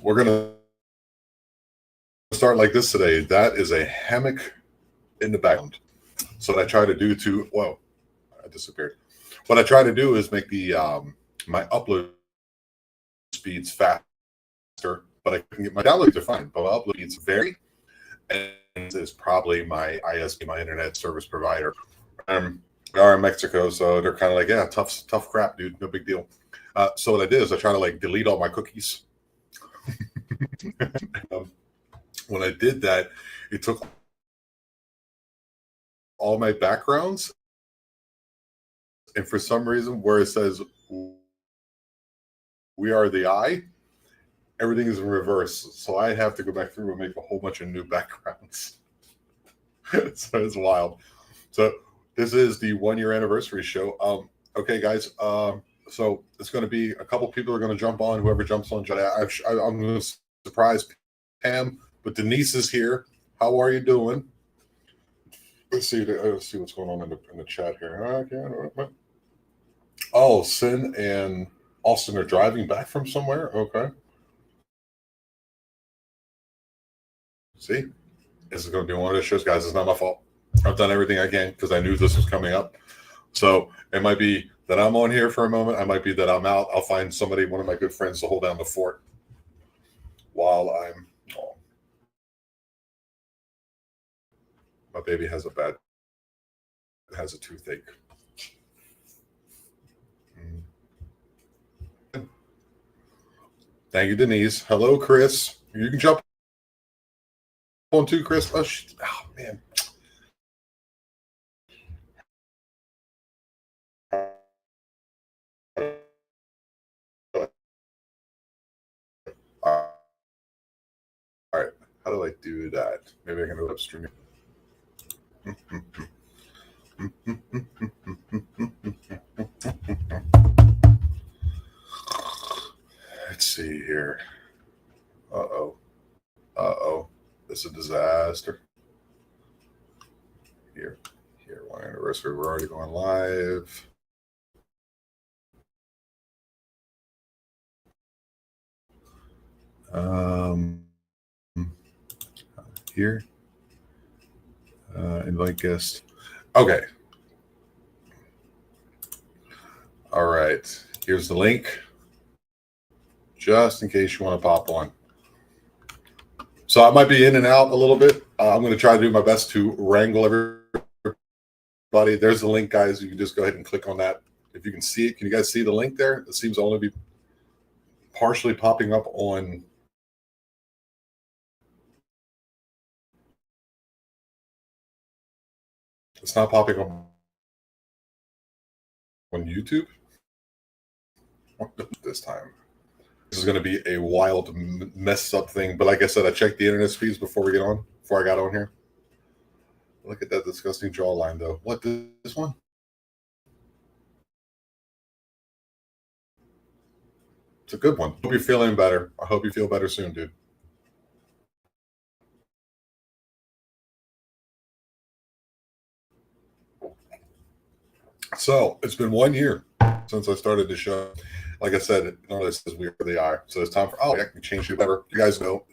We're gonna start like this today. That is a hammock in the background. So what I try to do to whoa, I disappeared. What I try to do is make the my upload speeds faster, but I can get my downloads are fine, but my upload speeds vary, and is probably my ISP, my internet service provider. They are in Mexico, so they're kind of like, yeah, tough crap, dude, no big deal. So what I did is I try to like delete all my cookies. When I did that, it took all my backgrounds, and for some reason, where it says "We are the eye," everything is in reverse. So I have to go back through and make a whole bunch of new backgrounds. So it's wild. So this is the 1 year anniversary show. Okay, guys. So it's going to be a couple people are going to jump on. Whoever jumps on, I'm going to surprise Pam, but Denise is here. How are you doing? Let's see what's going on in the chat here. Okay. Oh, Sin and Austin are driving back from somewhere. Okay. See, this is going to be one of the shows, guys. It's not my fault. I've done everything I can because I knew this was coming up. So it might be that I'm on here for a moment. I might be that I'm out. I'll find somebody, one of my good friends, to hold down the fort while I'm. Oh, my baby has a toothache. Thank you, Denise. Hello, Chris. You can jump on too, Chris. Oh man. All right. How do I do that? Maybe I can do upstream. Let's see here. Uh-oh. It's a disaster. Here. 1 anniversary. We're already going live. Here. Invite guest. Okay. All right. Here's the link. Just in case you want to pop on. So I might be in and out a little bit. I'm going to try to do my best to wrangle everybody. There's the link, guys. You can just go ahead and click on that. If you can see it, can you guys see the link there? It seems to only be partially popping up on. It's not popping up on YouTube this time. This is going to be a wild, messed up thing. But like I said, I checked the internet speeds before I got on here. Look at that disgusting jawline, though. What, this one? It's a good one. Hope you're feeling better. I hope you feel better soon, dude. So it's been 1 year since I started the show. Like I said, none of this is We Are the Eye. So it's time for, I can change it better. You guys know.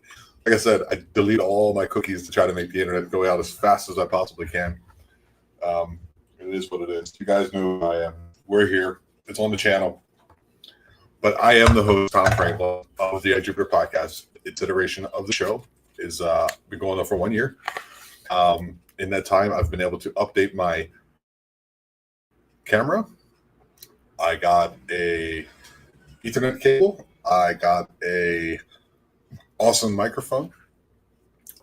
Like I said, I delete all my cookies to try to make the internet go out as fast as I possibly can. It is what it is. You guys know who I am. We're here. It's on the channel. But I am the host, Tom Franklin, of the Jupiter podcast. Its iteration of the show is been going on for 1 year. In that time, I've been able to update my camera. I got a Ethernet cable. I got a awesome microphone.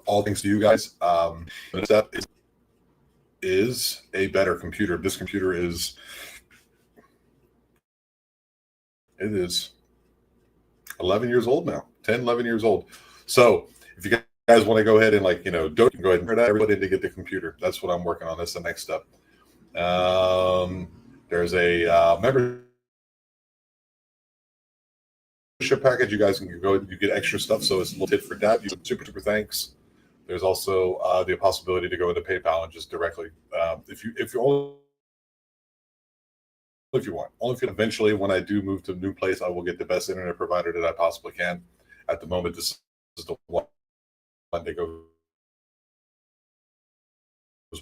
All thanks to you guys. The next step is a better computer. This computer is 11 years old now. 10, 11 years old. So if you guys want to go ahead and don't go ahead and turn everybody to get the computer. That's what I'm working on. That's the next step. There's a membership package. You guys can go. You get extra stuff, so it's a little tit for tat. Super thanks. There's also the possibility to go into PayPal and just directly, if you want. Only if eventually, when I do move to a new place, I will get the best internet provider that I possibly can. at the moment, this is the one that goes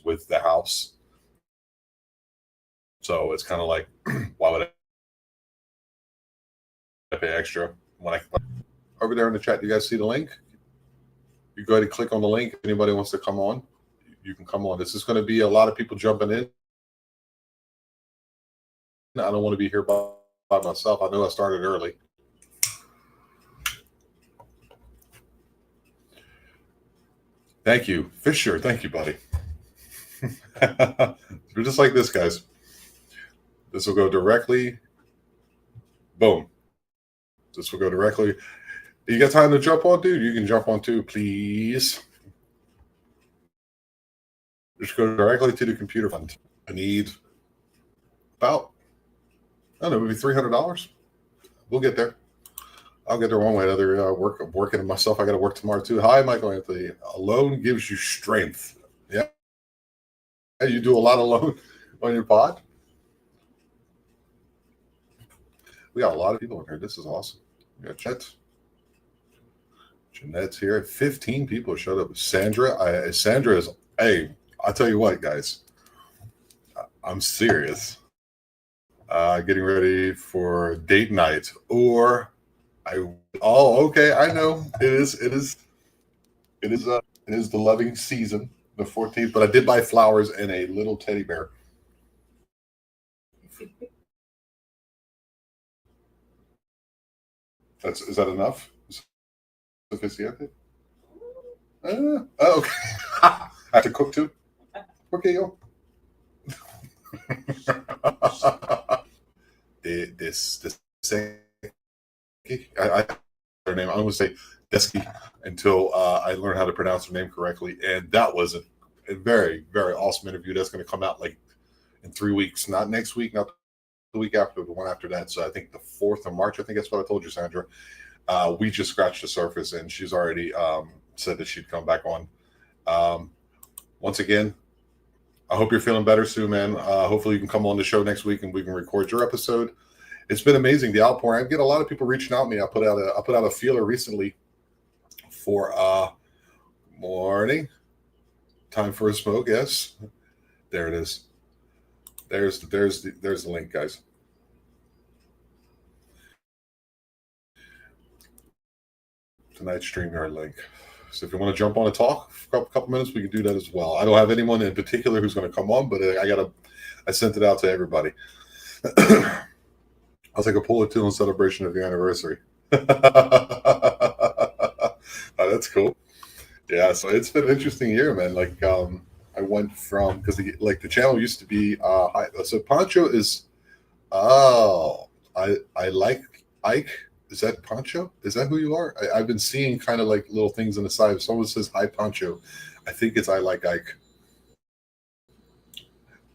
with the house. So it's kind of like, why would I pay extra when I over there in the chat? You guys see the link? You go ahead and click on the link. If anybody wants to come on, you can come on. This is going to be a lot of people jumping in. I don't want to be here by myself. I know I started early. Thank you, Fisher. Thank you, buddy. We're just like this, guys. This will go directly. Boom. This will go directly. You got time to jump on, dude? You can jump on too, please. Just go directly to the computer fund. I need about, I don't know, maybe $300. We'll get there. I'll get there one way or another. I'm working on myself. I got to work tomorrow too. Hi, Michael Anthony. Alone gives you strength. Yeah. You do a lot alone on your pod. We got a lot of people in here. This is awesome. We got Chet. Jeanette's here. 15 people showed up. Sandra. Sandra is, hey, I'll tell you what, guys. I'm serious. Getting ready for date night. Or okay, I know. It is the loving season, the 14th, but I did buy flowers and a little teddy bear. Is that enough? Suficiente? Okay. I have to cook too? Okay, yo. this I her name. I'm going to say Desky until I learn how to pronounce her name correctly. And that was a very, very awesome interview. That's going to come out like in 3 weeks, not next week, not the week after, the one after that. So I think the 4th of March. I think that's what I told you, Sandra. We just scratched the surface, and she's already said that she'd come back on. Once again, I hope you're feeling better soon, man. Hopefully you can come on the show next week and we can record your episode. It's been amazing, the outpouring. I get a lot of people reaching out to me. I put out a feeler recently for morning. Time for a smoke, yes. There it is. There's the link, guys. Tonight's StreamYard link. So if you want to jump on and talk for a couple minutes, we can do that as well. I don't have anyone in particular who's going to come on, but I sent it out to everybody. I'll take a pull or two in celebration of the anniversary. Oh, that's cool. Yeah, so it's been an interesting year, man. Like I went from, because the channel used to be so Pancho is I like Ike. Is that Pancho? Is that who you are? I've been seeing kind of like little things on the side. If someone says hi Pancho, I think it's I like Ike.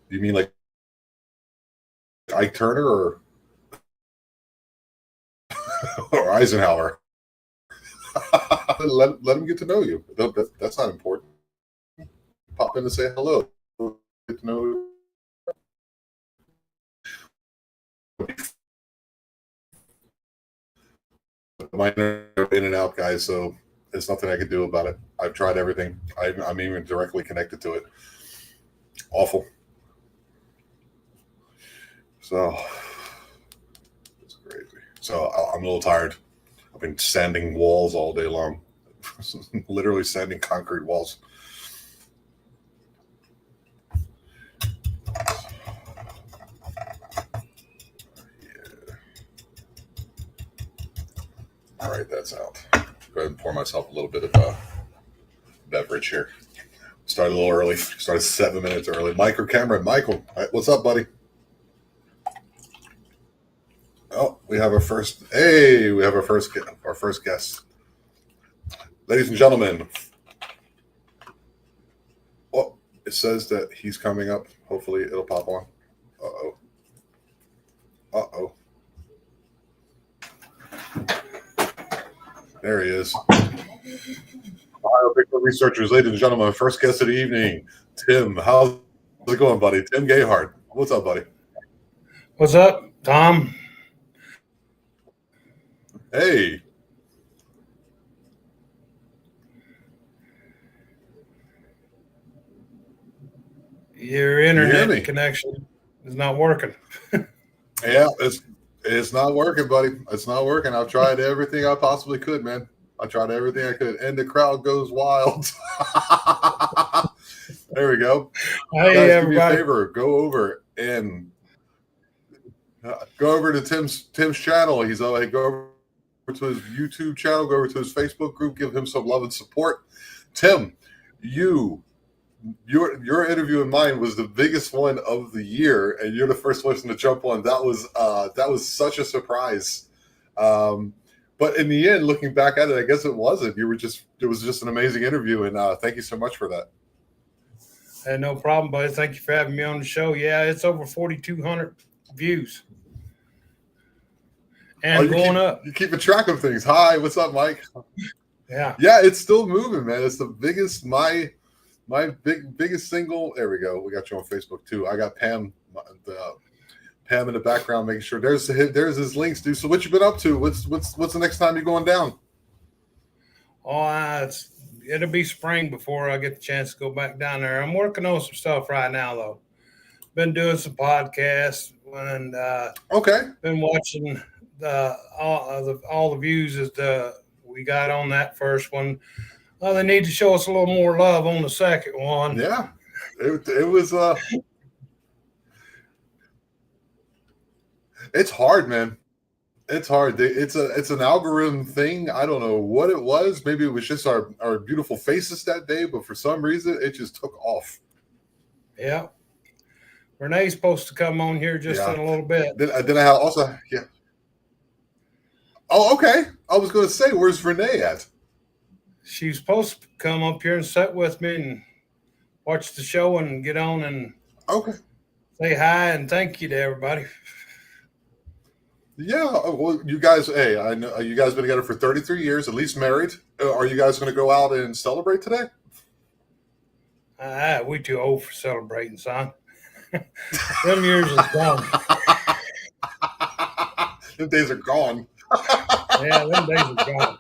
You mean like Ike Turner or or Eisenhower? let them get to know you. That's not important. Pop in and say hello. Get to know. Mine are in and out, guys, so there's nothing I can do about it. I've tried everything. I'm even directly connected to it. Awful. So it's crazy. So I'm a little tired. I've been sanding walls all day long. Literally sanding concrete walls. All right, that's out. Go ahead and pour myself a little bit of a beverage here. Started a little early. Started 7 minutes early. Mike or Cameron? Michael, what's up, buddy? Oh, we have our first. Hey, we have our first guest. Ladies and gentlemen. Oh, it says that he's coming up. Hopefully, it'll pop on. Uh-oh. Uh-oh. There he is. Biopic researchers, ladies and gentlemen, first guest of the evening, Tim. How's it going, buddy? Tim Gayhart. What's up, buddy? What's up, Tom? Hey. Your Can you hear internet me? connection is not working. Yeah, it's not working, buddy. It's not working. I've tried everything I possibly could, man. I tried everything I could, and the crowd goes wild. There we go. Hey, Guys, do me a everybody. favor. Go over to Tim's channel. He's go over to his YouTube channel. Go over to his Facebook group. Give him some love and support. Tim, your interview and mine was the biggest one of the year, and you're the first person to jump on. That was such a surprise. But in the end, looking back at it, I guess it wasn't. It was just an amazing interview, and thank you so much for that. Hey, no problem, buddy. Thank you for having me on the show. Yeah, it's over 4,200 views. And going up. You're keeping track of things. Hi, what's up, Mike? Yeah. Yeah, it's still moving, man. It's the biggest, my biggest single. There we go. We got you on Facebook too. I got Pam in the background, making sure there's his links, dude. So what you been up to? What's the next time you're going down? Oh, it'll be spring before I get the chance to go back down there. I'm working on some stuff right now, though. Been doing some podcasts and okay. Been watching all the views we got on that first one. They need to show us a little more love on the second one. Yeah, it was. It's hard, man. It's hard. It's an algorithm thing. I don't know what it was. Maybe it was just our beautiful faces that day, but for some reason it just took off. Yeah. Renee's supposed to come on here just in a little bit. Then I have also Oh, okay. I was going to say, where's Renee at? She's supposed to come up here and sit with me and watch the show and get on and say hi and thank you to everybody. Yeah, well, you guys, hey, I know you guys been together for 33 years, at least married. Are you guys going to go out and celebrate today? We too old for celebrating, son. Them years is gone. Them days are gone. Yeah, them days are gone.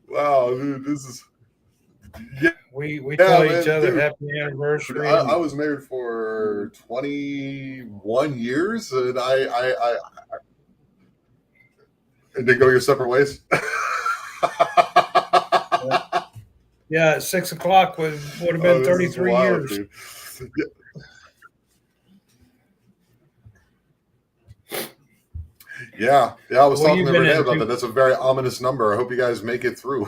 Wow, dude, this is. Yeah, we tell each other happy anniversary. I was married for 21 years, and I and they go your separate ways. Yeah, at 6 o'clock would have been 33 years. Dude. Yeah, I was talking to Renee about that. That's a very ominous number. I hope you guys make it through.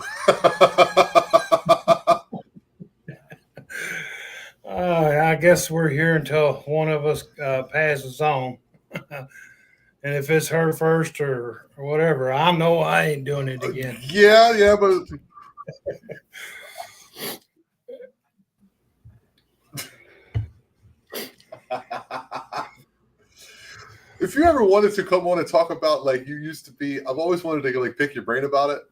I guess we're here until one of us passes on. And if it's her first or whatever, I know I ain't doing it again. Yeah, but if you ever wanted to come on and talk about, like, you used to be, I've always wanted to like pick your brain about it.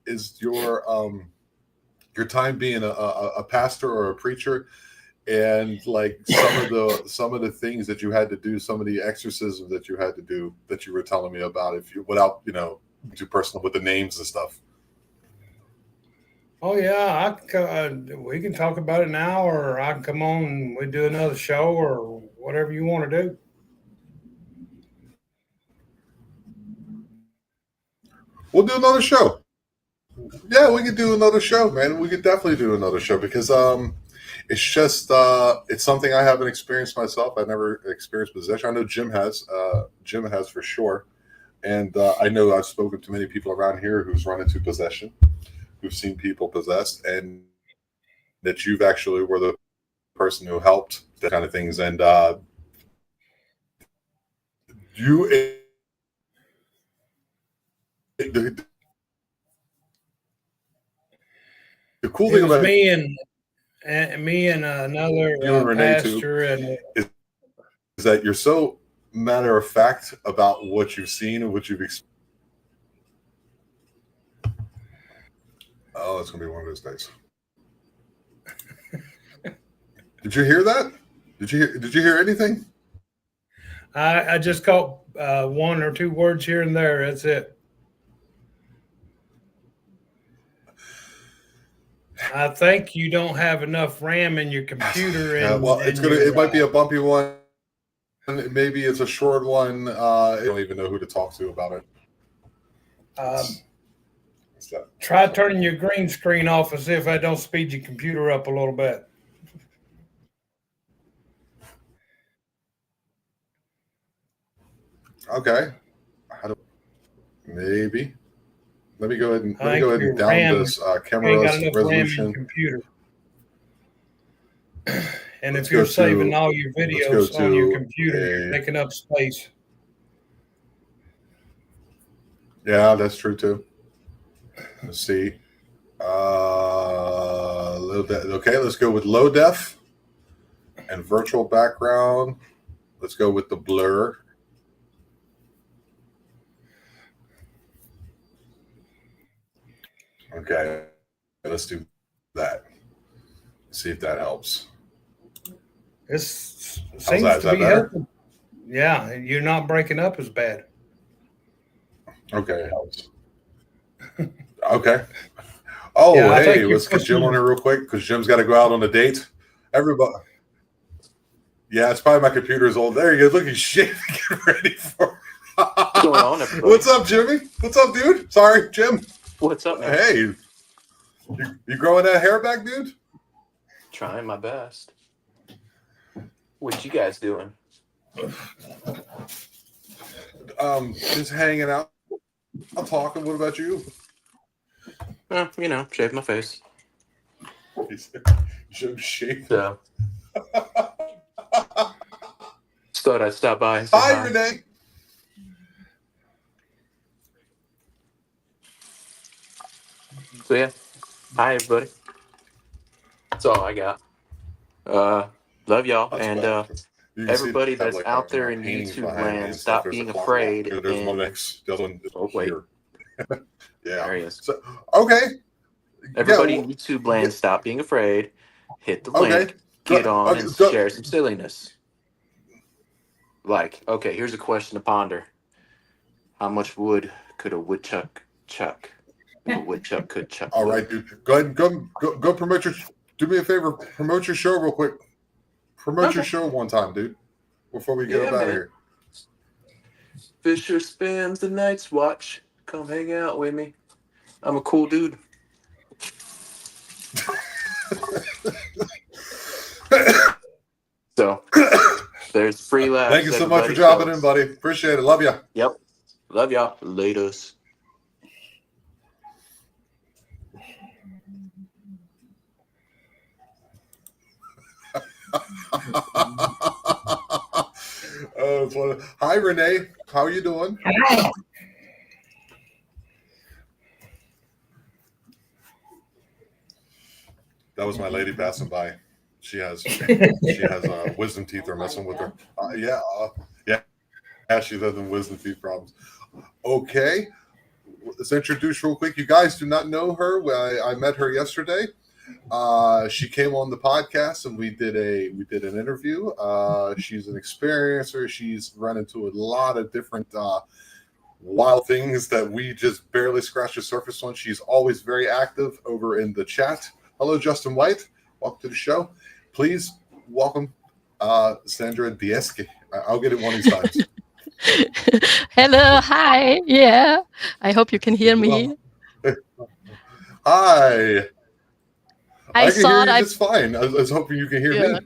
Is your time being a pastor or a preacher, and like some of the things that you had to do, some of the exorcisms that you had to do that you were telling me about, if you without too personal with the names and stuff. Oh yeah, we can talk about it now, or I can come on and we do another show or whatever you want to do. We'll do another show. Yeah, we could do another show, man. We could definitely do another show because it's just it's something I haven't experienced myself. I never experienced possession. I know Jim has for sure, and I know I've spoken to many people around here who's run into possession, who've seen people possessed, and that you've actually were the person who helped that kind of things. And you. The cool thing about me and another pastor is that you're so matter of fact about what you've seen and what you've experienced. Oh, it's gonna be one of those days. Did you hear that? Did you hear anything? I just caught one or two words here and there. That's it. I think you don't have enough RAM in your computer, Yeah, and well, it your might be a bumpy one. Maybe it's a short one. I don't even know who to talk to about it. What's that? try turning your green screen off and see if that don't speed your computer up a little bit. Okay. Maybe. Let me go ahead and I think your down RAM this you camera ain't got enough RAM in your resolution. computer. And Let's if you're go saving to all your let's go videos on your to computer, you're a taking up space. yeah, that's true too. Let's see. Okay, let's go with low def and virtual background. Let's go with the blur. Okay, let's do that. See if that helps. This How's seems that? Is to that be better? helping. Yeah, you're not breaking up as bad. Okay, it helps. Okay. Oh, Yeah, I hey, think you're let's get Jim on pushing. here real quick because Jim's got to go out on a date. Everybody. Yeah, it's probably my computer's old. There you go. Look, he's shaving, getting ready for. What's going on, everybody? What's up, Jimmy? What's up, dude? Sorry, Jim. What's up, man? Hey, you growing that hair back, dude? Trying my best. What you guys doing? Just hanging out. I'm talking. What about you? Shave my face. Shave. So, just thought I'd stop by and say Hi, hi. Renee. So yeah, hi everybody. That's all I got. Love y'all, That's and bad. You can see everybody they have, that's like, out there in paintings YouTube behind me land, and stuff. stop There's being a clock afraid. wall. There's one And next. The other one is wait, here. Yeah. there he is. So, okay. Everybody Yeah, in YouTube land, stop being afraid. Hit the okay. link, get on, and Go. share some silliness. Like, okay, here's a question to ponder. How much wood could a woodchuck chuck if a woodchuck could chuck All wood? right, dude. Go ahead and go promote your. Do me a favor. Promote your show real quick. Promote your Okay. show one time, dude. Before we get Yeah, up out of man. here. Fisher spends the night's watch. Come hang out with me. I'm a cool dude. So there's free laughs. Thank you so much for everybody, dropping so- in, buddy. Appreciate it. Love you. Yep. Love y'all. Laters. Oh, it's funny. Hi, Renee. How are you doing? That was my lady passing by. She has wisdom teeth are messing with her. Yeah. She's having wisdom teeth problems. Okay. Let's introduce real quick. You guys do not know her. I met her yesterday. She came on the podcast and we did an interview. She's an experiencer. She's run into a lot of different wild things that we just barely scratched the surface on. She's always very active over in the chat. Hello, Justin White. Welcome to the show. Please welcome Sandra Dieske. I'll get it one of these times. Hello, hi. Yeah, I hope you can hear me. Hi. I can hear thought you I just fine. I was hoping you can hear yeah. me.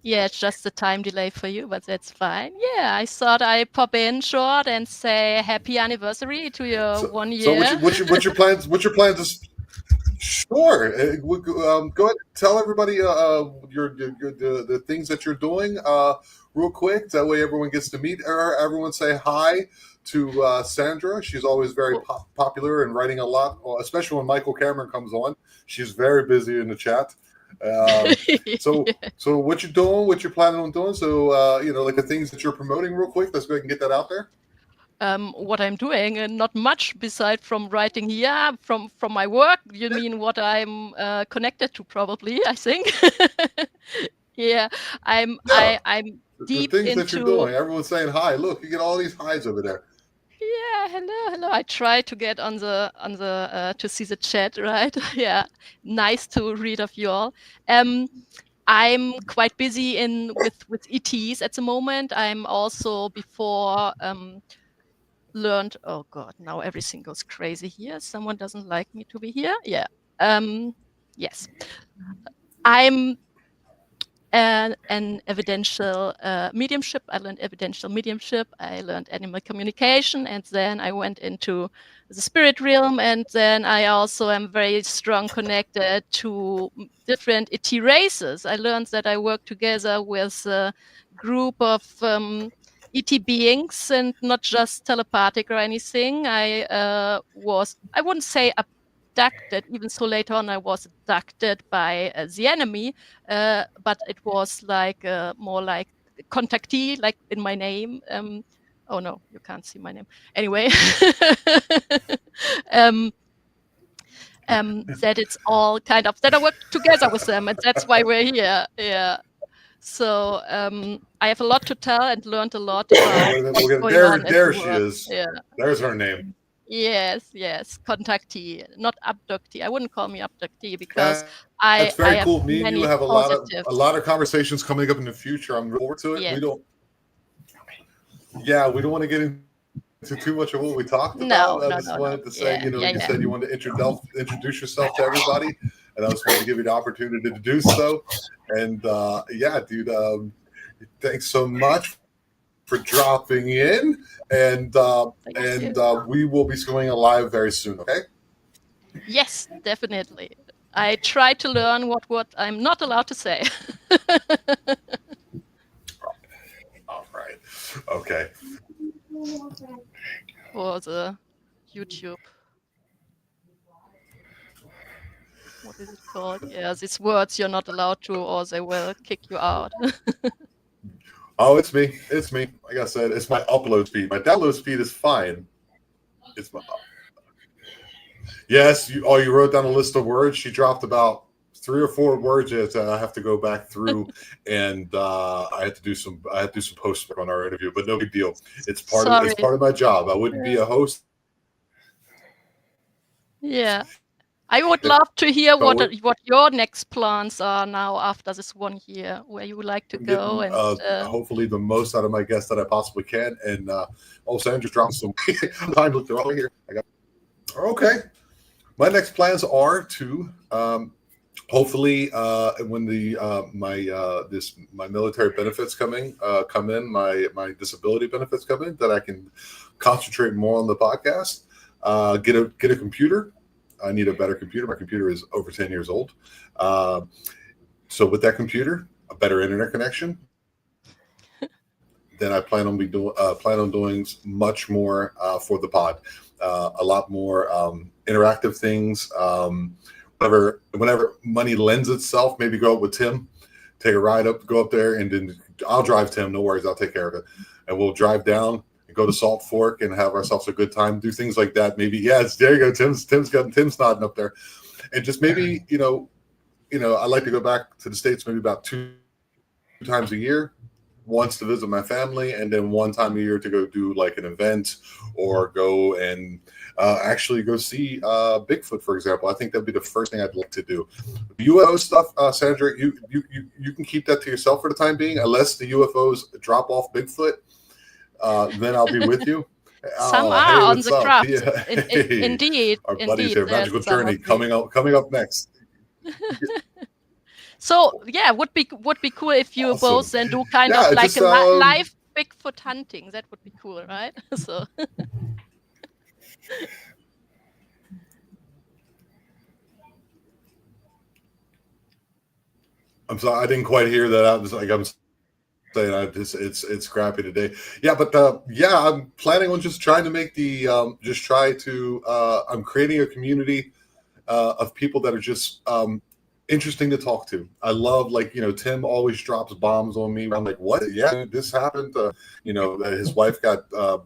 Yeah, it's just a time delay for you, but that's fine. Yeah, I thought I'd pop in short and say happy anniversary to your 1 year. So what's your plans? What's your plans? Sure. Go ahead. Tell everybody the things that you're doing real quick. That way everyone gets to meet her. Everyone say hi to Sandra. She's always very popular and writing a lot, especially when Michael Cameron comes on. She's very busy in the chat. So what you're doing, what you're planning on doing. So like the things that you're promoting real quick. Let's go ahead and get that out there. What I'm doing, and not much beside from writing here, from my work. You mean what I'm connected to? Probably, I think. Yeah, I'm deep the things into. that you're doing. Everyone's saying hi. Look, you get all these highs over there. Yeah, hello. I try to get on the to see the chat, right? Yeah, nice to read of you all. I'm quite busy with ETs at the moment. I'm also before learned. Oh God, now everything goes crazy here. Someone doesn't like me to be here. Yeah. Yes. I'm an evidential mediumship. I learned evidential mediumship. I learned animal communication, and then I went into the spirit realm. And then I also am very strong connected to different ET races. I learned that I work together with a group of ET beings, and not just telepathic or anything. I wouldn't say abducted. Even so, later on, I was abducted by the enemy, but it was like more like contactee, like in my name. Oh no, you can't see my name. Anyway, um, that it's all kind of that I work together with them, and that's why we're here. Yeah. So I have a lot to tell and learned a lot about what's going on in the There she world. is. Yeah. There's her name. Yes, contactee, not abductee. I wouldn't call me abductee because That's I very have cool. Me and you many have a positives. lot of conversations coming up in the future. I'm looking forward to it. Yes. We don't want to get into too much of what we talked No, about. I no, just no, wanted no. to say, Yeah, yeah, you yeah. said you wanted to introduce yourself to everybody, and I just wanted to give you the opportunity to do so. And yeah, dude, thanks so much for dropping in, and we will be going live very soon. Okay. Yes, definitely. I try to learn what I'm not allowed to say. All right. Okay. For the YouTube. What is it called? Yeah, these words you're not allowed to, or they will kick you out. Oh, it's me. It's me. Like I said, it's my upload speed. My download speed is fine. It's my yes. You wrote down a list of words. She dropped about 3 or 4 words that I have to go back through, and I had to do some post work on our interview. But no big deal. It's part of my job. I wouldn't be a host. Yeah. I would love to hear what your next plans are now after this 1 year, where you would like to go, and hopefully the most out of my guests that I possibly can. And Sandra dropped some time. Look, they're all here. Okay. My next plans are to hopefully when the my military benefits come in, my disability benefits come in, that I can concentrate more on the podcast. Get a computer. I need a better computer. My computer is over 10 years old. So with that computer, a better internet connection, then I plan on doing much more for the pod. A lot more interactive things. Whenever money lends itself, maybe go up with Tim, take a ride up, go up there, and then I'll drive Tim. No worries, I'll take care of it. And we'll drive down and go to Salt Fork and have ourselves a good time. Do things like that. Maybe there you go. Tim's nodding up there, and just maybe I like to go back to the States maybe about 2 times a year. Once to visit my family, and then 1 time a year to go do like an event or go and actually go see Bigfoot, for example. I think that'd be the first thing I'd like to do. UFO stuff, Sandra, you can keep that to yourself for the time being, unless the UFOs drop off Bigfoot. Then I'll be with you. Some are on the craft. Yeah. Indeed, our buddies here. Magical Journey coming up next. So yeah, would be cool if you awesome. Both then do kind of like a live Bigfoot hunting. That would be cool, right? So. I'm sorry, I didn't quite hear that. I'm saying it's crappy today. Yeah, but I'm planning on just trying to make I'm creating a community of people that are just interesting to talk to. I love, Tim always drops bombs on me. I'm like, what? Yeah, this happened. His wife got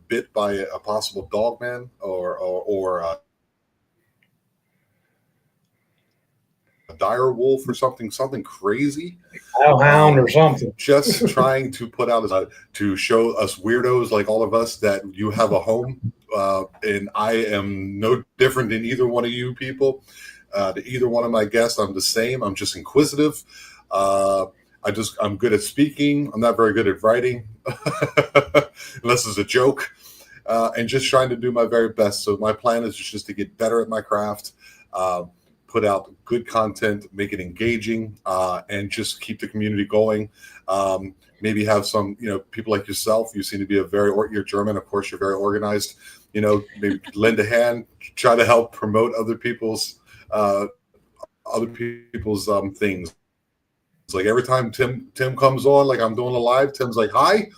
bit by a possible dog man or dire wolf or something crazy. Hellhound or something. Just trying to put out to show us weirdos like all of us that you have a home, and I am no different than either one of you people. To either one of my guests, I'm the same. I'm just inquisitive. I'm good at speaking. I'm not very good at writing, unless it's a joke, and just trying to do my very best. So my plan is just to get better at my craft, put out good content, make it engaging, and just keep the community going. Maybe have some, people like yourself. You seem to be you're German. Of course, you're very organized. Maybe lend a hand, try to help promote other people's things. It's like every time Tim comes on, like I'm doing a live, Tim's like, "Hi."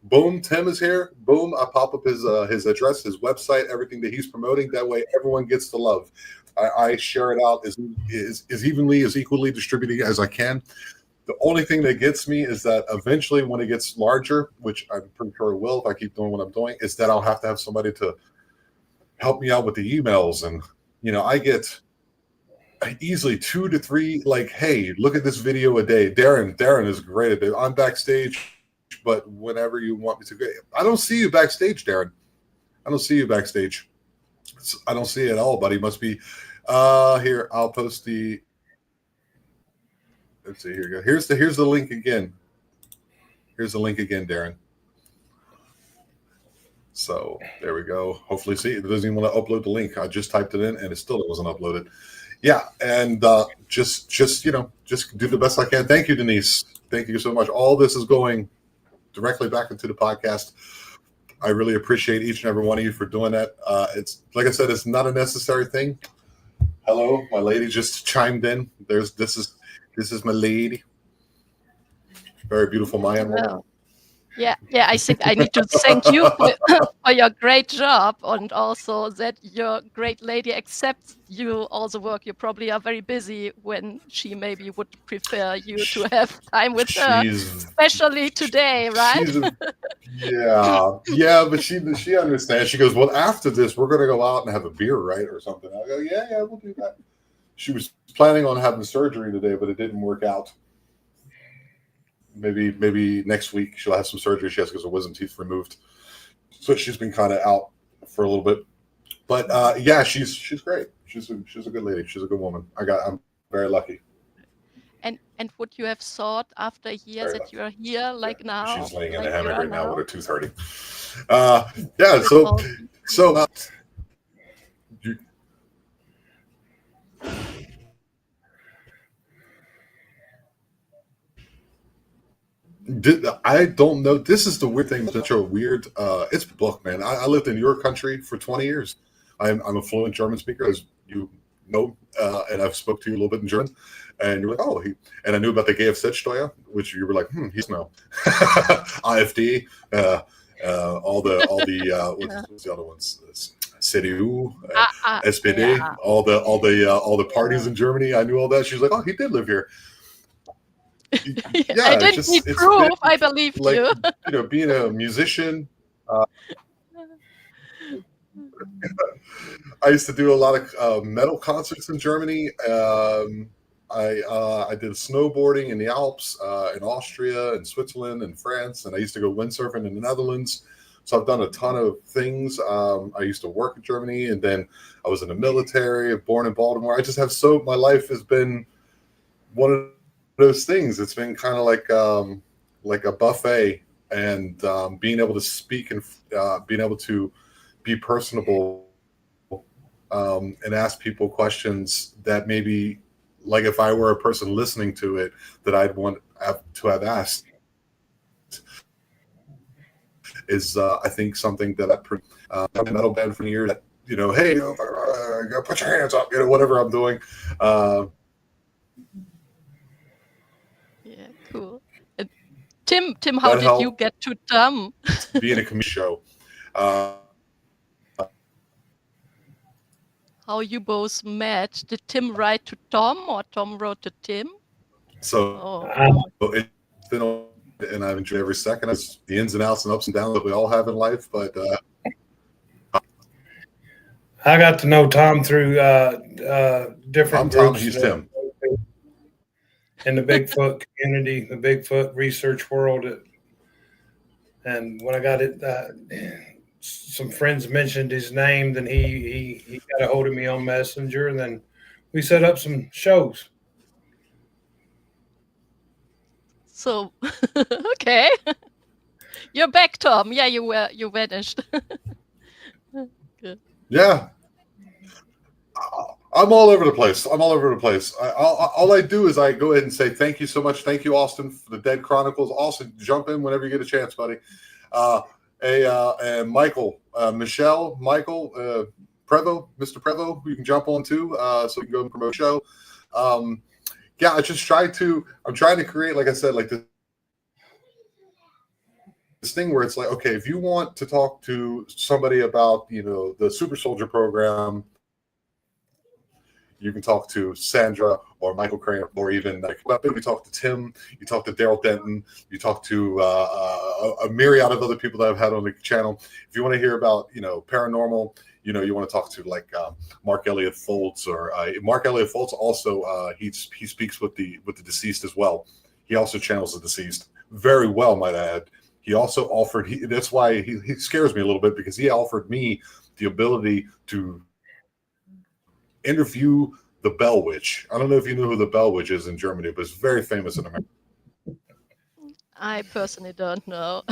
Boom, Tim is here. Boom, I pop up his address, his website, everything that he's promoting. That way, everyone gets the love. I share it out as evenly, as equally distributed as I can. The only thing that gets me is that eventually, when it gets larger, which I'm pretty sure it will if I keep doing what I'm doing, is that I'll have to have somebody to help me out with the emails. And I get easily 2 to 3, like, "Hey, look at this video a day." Darren is great at it. I'm backstage. But whenever you want me to go, I don't see you backstage, Darren. I don't see you backstage. I don't see it at all, buddy. Must be here. I'll post the. Let's see. Here you go. Here's the link again. Here's the link again, Darren. So there we go. Hopefully, see, it doesn't even want to upload the link. I just typed it in, and it still wasn't uploaded. Yeah, and just do the best I can. Thank you, Denise. Thank you so much. All this is going directly back into the podcast. I really appreciate each and every one of you for doing that. It's like I said, it's not a necessary thing. Hello, my lady just chimed in. This is my lady. Very beautiful Mayan woman. Yeah. I think I need to thank you for your great job, and also that your great lady accepts you all the work. You probably are very busy when she maybe would prefer you to have time with her, especially today, right? Yeah, but she understands. She goes, "Well, after this, we're going to go out and have a beer, right, or something." I go, "Yeah, we'll do that." She was planning on having surgery today, but it didn't work out. Maybe next week she'll have some surgery. She has to get her wisdom teeth removed, so she's been kind of out for a little bit. But yeah, she's great. She's a good lady. She's a good woman. I'm very lucky. And would you have thought after years that you are here like now? She's laying in like a hammock right now now? with her tooth hurting. Yeah. So. I don't know. This is the weird thing. Such a weird. It's book, man. I lived in your country for 20 years. I'm a fluent German speaker, as you know, and I've spoke to you a little bit in German. And you're like, "Oh, and I knew about the GFZ-Steuer, which you were like, he's no AfD, all the what's the other ones? CDU, SPD, yeah. all the parties in Germany. I knew all that. She's like, "Oh, he did live here." Yeah, I didn't need proof. I believe you. Being a musician. I used to do a lot of metal concerts in Germany. I did snowboarding in the Alps, in Austria, in Switzerland, and France, and I used to go windsurfing in the Netherlands. So I've done a ton of things. I used to work in Germany, and then I was in the military. Born in Baltimore. I just have my life has been one of those things. It's been kind of like a buffet, and being able to speak and being able to be personable, and ask people questions that maybe, like if I were a person listening to it, that I'd want to have asked, is I think something that I'm a metal band for years. Hey, put your hands up, whatever I'm doing. Yeah, cool. Tim, how did you get to Tom? Being a comedy show. How you both met? Did Tim write to Tom, or Tom wrote to Tim? So it's been, and I've enjoyed every second. It's the ins and outs and ups and downs that we all have in life. But I got to know Tom through different I'm Tom, groups. he's Tim. in the Bigfoot community, the Bigfoot research world. And when I got it, some friends mentioned his name. Then he got a hold of me on Messenger, and then we set up some shows. So, okay. You're back, Tom. Yeah, you vanished. Good. Yeah, I'm all over the place. All I do is I go ahead and say thank you so much. Thank you, Austin, for the Dead Chronicles. Austin, jump in whenever you get a chance, buddy. And Michael, Michelle, Michael, Prevo, Mr. Prevo, you can jump on too, so we can go and promote the show. Yeah, I'm trying to create, like I said, like this thing where it's like, okay, if you want to talk to somebody about, the Super Soldier program, you can talk to Sandra or Michael Crane, or even like we talk to Tim, you talk to Daryl Denton, you talk to a myriad of other people that I've had on the channel. If you want to hear about, paranormal, you want to talk to like Mark Elliott Foltz, or Mark Elliott Foltz. Also, he speaks with the deceased as well. He also channels the deceased very well, might I add. He also offered. That's why he scares me a little bit, because he offered me the ability to interview the Bell Witch. I don't know if you know who the Bell Witch is in Germany, but it's very famous in America. I personally don't know.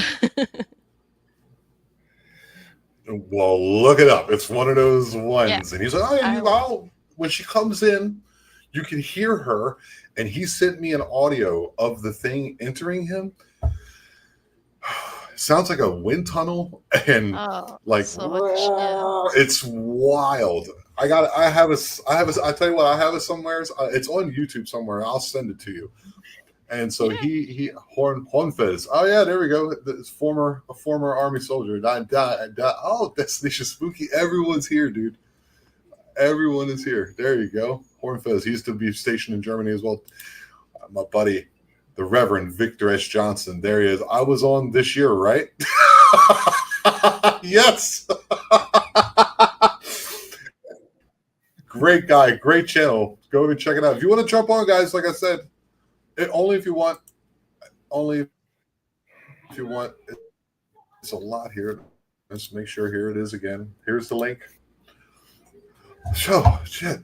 Well, look it up. It's one of those ones. Yeah. And he's like, when she comes in, you can hear her. And he sent me an audio of the thing entering him. Sounds like a wind tunnel, and it's wild. I tell you what, I have it somewhere. It's on YouTube somewhere. I'll send it to you. And so he Hornfez. Oh yeah, there we go. It's a former Army soldier. Oh, that's spooky. Everyone's here, dude. Everyone is here. There you go. Hornfez. He used to be stationed in Germany as well. My buddy, the Reverend Victor S. Johnson. There he is. I was on this year, right? Yes. Great guy. Great channel. Go over and check it out. If you want to jump on, guys, like I said, only if you want. Only if you want. It's a lot here. Let's make sure. Here it is again. Here's the link. So, shit.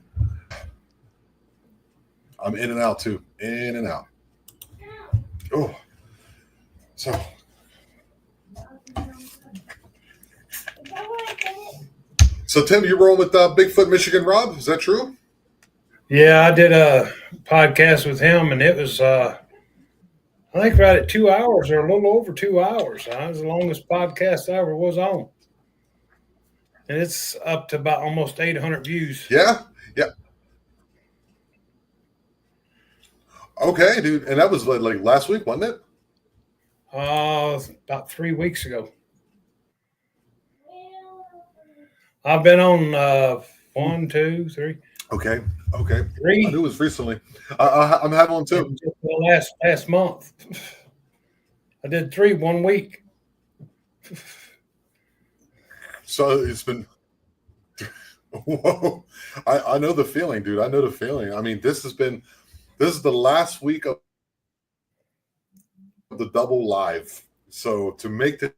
I'm in and out, too. In and out. Oh, so Tim, you rolling with Bigfoot Michigan Rob? Is that true? Yeah, I did a podcast with him, and it was I think right at 2 hours, or a little over 2 hours. It was the longest podcast I ever was on, and it's up to about almost 800 views. Yeah. Okay, dude, and that was like last week, wasn't it? About 3 weeks ago. I've been on 1, 2, 3. Okay. 3. I knew it was recently. I'm having one too. Just the last month. I did 3 1 week. So it's been. Whoa! I know the feeling, dude. I know the feeling. I mean, this is the last week of the double live. So to make the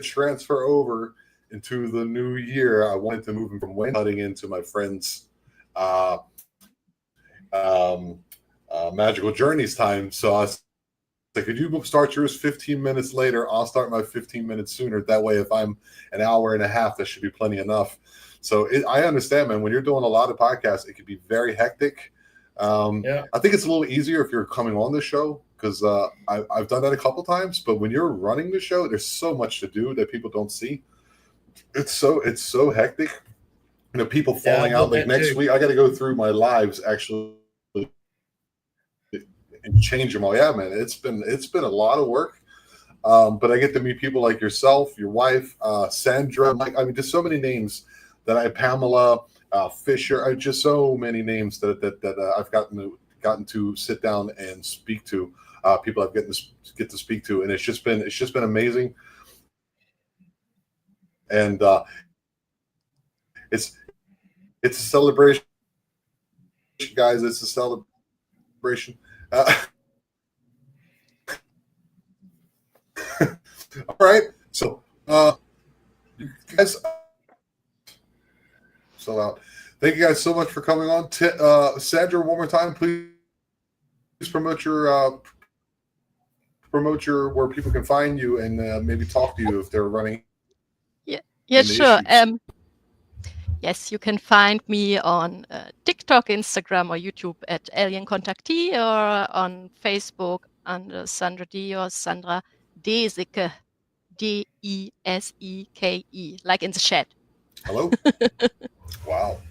transfer over into the new year, I wanted to move him from wind cutting into my friend's Magical Journeys time. So I was like, could you start yours 15 minutes later? I'll start my 15 minutes sooner. That way, if I'm an hour and a half, that should be plenty enough. So I understand, man, when you're doing a lot of podcasts, it can be very hectic. I think it's a little easier if you're coming on the show, because I've done that a couple times. But when you're running the show, there's so much to do that people don't see. It's so hectic. People falling out. Like next week, I got to go through my lives actually and change them all. Yeah, man, it's been a lot of work. But I get to meet people like yourself, your wife, Sandra, Mike. I mean, just so many names Pamela, Fisher. Just so many names that I've gotten to sit down and speak to. People I've get to speak to, and it's just been amazing. And it's a celebration, guys. It's a celebration. All right. So, you guys, so out. Thank you guys so much for coming on. Sandra, one more time, please promote your where people can find you and maybe talk to you if they're running. Yeah, sure. Yes, you can find me on TikTok, Instagram, or YouTube at Alien Contactee, or on Facebook under Sandra D or Sandra Deseke, Deseke, like in the chat. Hello. Wow.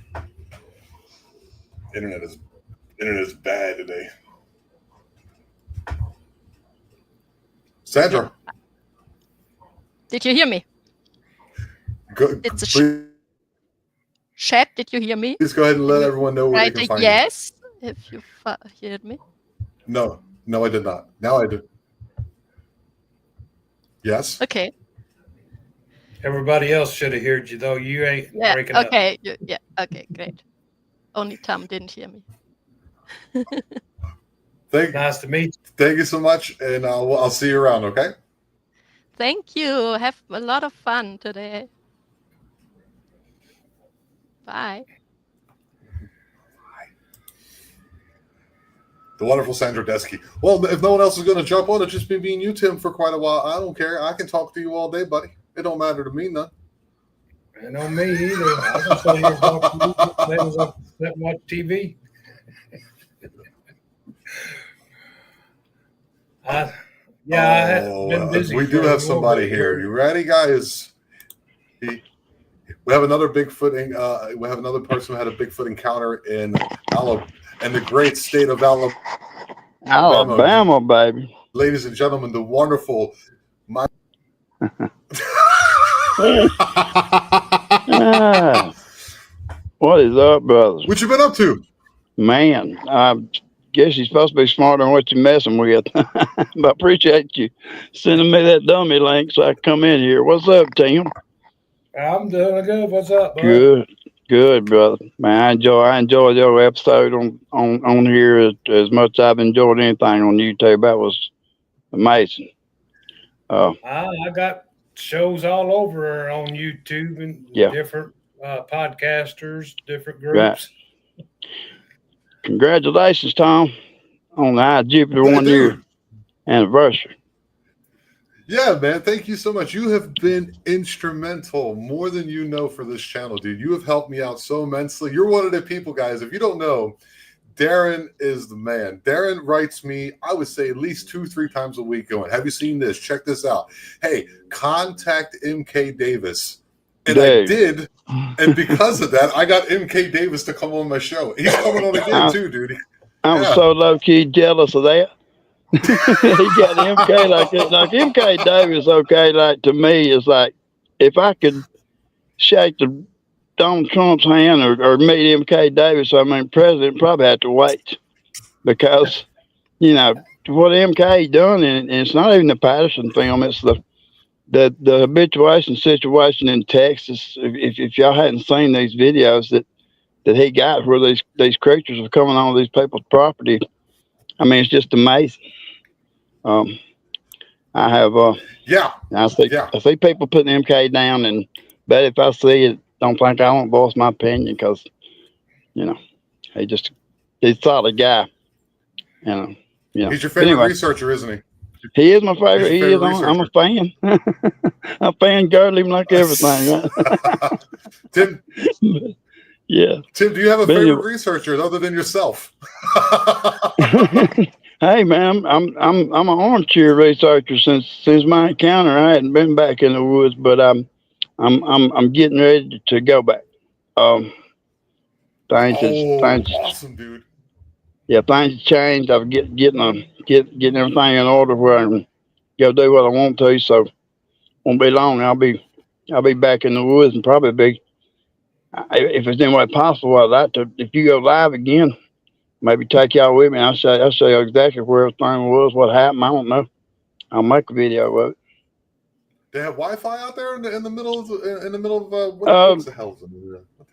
Internet is bad today. Sandra. Yeah. Did you hear me? It's a chat. Did you hear me? Please go ahead and let everyone know where they can find you. Yes, if you heard me. No, I did not. Now I did. Yes. Okay. Everybody else should have heard you, though. You ain't breaking up. Okay. Yeah. Okay. Great. Only Tom didn't hear me. Nice to meet you. Thank you so much, and I'll see you around. Okay. Thank you. Have a lot of fun today. Bye. The wonderful Sandra Desky. Well, if no one else is going to jump on, it's just been me and you, Tim, for quite a while. I don't care. I can talk to you all day, buddy. It don't matter to me none. And on me either. I can sit here and talk to you and watch TV. I have been busy. We do have somebody here. You ready, guys? We have another Bigfoot. We have another person who had a Bigfoot encounter in the great state of Alabama, baby. Ladies and gentlemen, the wonderful. What is up, brothers? What you been up to? Man, I guess you're supposed to be smarter than what you're messing with. But I appreciate you sending me that dummy link so I can come in here. What's up, Tim? I'm doing good. What's up, bud? Good, brother. Man, I enjoyed your episode on here as much as I've enjoyed anything on YouTube. That was amazing. I got shows all over on YouTube and different podcasters, different groups. Right. Congratulations, Tom, on the Jupiter 1 year anniversary. Yeah, man. Thank you so much. You have been instrumental, more than you know, for this channel, dude. You have helped me out so immensely. You're one of the people, guys. If you don't know, Darren is the man. Darren writes me, I would say, at least 2-3 times a week going, have you seen this? Check this out. Hey, contact MK Davis. And I did. And because of that, I got MK Davis to come on my show. He's coming on again, too, dude. I'm so low-key jealous of that. He got MK like MK Davis. Okay, like to me, is like if I could shake Donald Trump's hand or meet MK Davis, I mean, president probably had to wait because what MK done, and it's not even the Patterson film; it's the habituation situation in Texas. If y'all hadn't seen these videos that he got where these creatures are coming on these people's property, I mean, it's just amazing. I have I see people putting MK down, and bet if I see it, don't think I won't voice my opinion because he's a solid guy. He's your favorite researcher, isn't he? He is my favorite. He is. I'm a fan. I'm fangirl him like everything. Right? Tim. Yeah. Tim, do you have a favorite researcher other than yourself? Hey man, I'm an armchair researcher since my encounter. I hadn't been back in the woods, but I'm getting ready to go back. Things awesome, dude. Yeah, things changed. I'm getting everything in order where I can go do what I want to. So won't be long. I'll be back in the woods and probably be, if it's any way possible, I'd like to. If you go live again, maybe take y'all with me. I'll show you exactly where everything was, what happened. I don't know. I'll make a video of it. They have Wi-Fi out there in the middle of what the hell is it?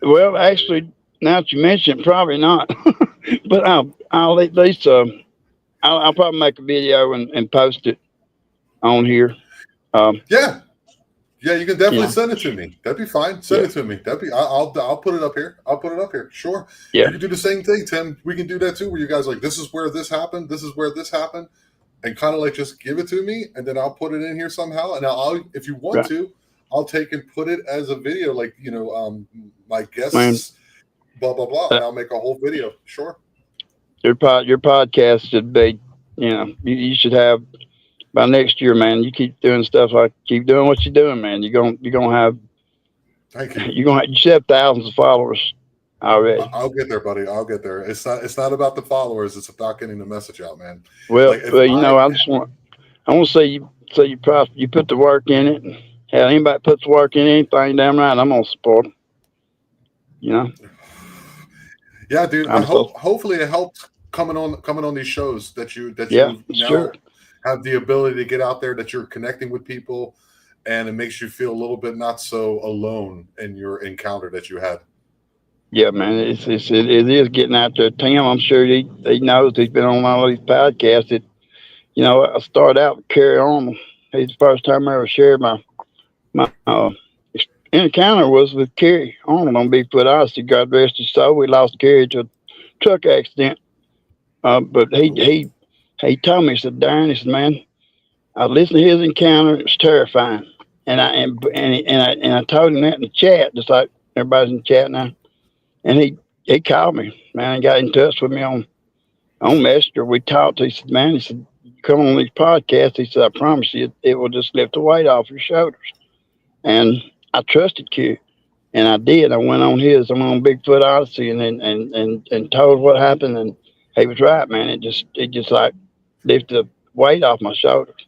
Well, actually, now that you mention it, probably not. But I'll at least I'll probably make a video and post it on here. Yeah, you can definitely Yeah. send it to me. That'd be fine. Send it to me. That'd be. I'll put it up here. I'll put it up here. Sure. Yeah. You can do the same thing, Tim. We can do that too. Where you guys like, this is where this happened. This is where this happened, and kind of like just give it to me, and then I'll put it in here somehow. And I'll if you want Right. to, I'll take and put it as a video, like my guests, Man. blah blah blah, and I'll make a whole video. Sure. Your podcast should be, you should have by next year, man. You keep doing stuff like keep doing what you're doing, man. You're gonna have Thank you. you should have thousands of followers already. I'll get there, buddy. I'll get there. It's not about the followers. It's about getting the message out, man. Well, Like, if I want to say you put the work in it. And hell, anybody puts work in anything, damn right, I'm gonna support them. Yeah, dude. I'm Hopefully it helps coming on these shows that you Yeah, now sure. have the ability to get out there, that you're connecting with people, and it makes you feel a little bit not so alone in your encounter that you had. Yeah, man, it is getting out there. Tim, I'm sure he knows. He's been on all these podcasts. I started out with Carrie Arnold. He's the first time I ever shared my encounter was with Carrie Arnold on Bigfoot Odyssey. God rest his soul. We lost Carrie to a truck accident. But he told me, he said, Darren, he said, man, I listened to his encounter. It was terrifying. And I told him that in the chat, just like everybody's in the chat now. And he called me, man, and got in touch with me on Messenger. We talked. He said, man, come on these podcasts. He said, I promise you, it will just lift the weight off your shoulders. And I trusted Q, and I did. I went on Bigfoot Odyssey and told what happened, and he was right, man. It just like lifted the weight off my shoulders.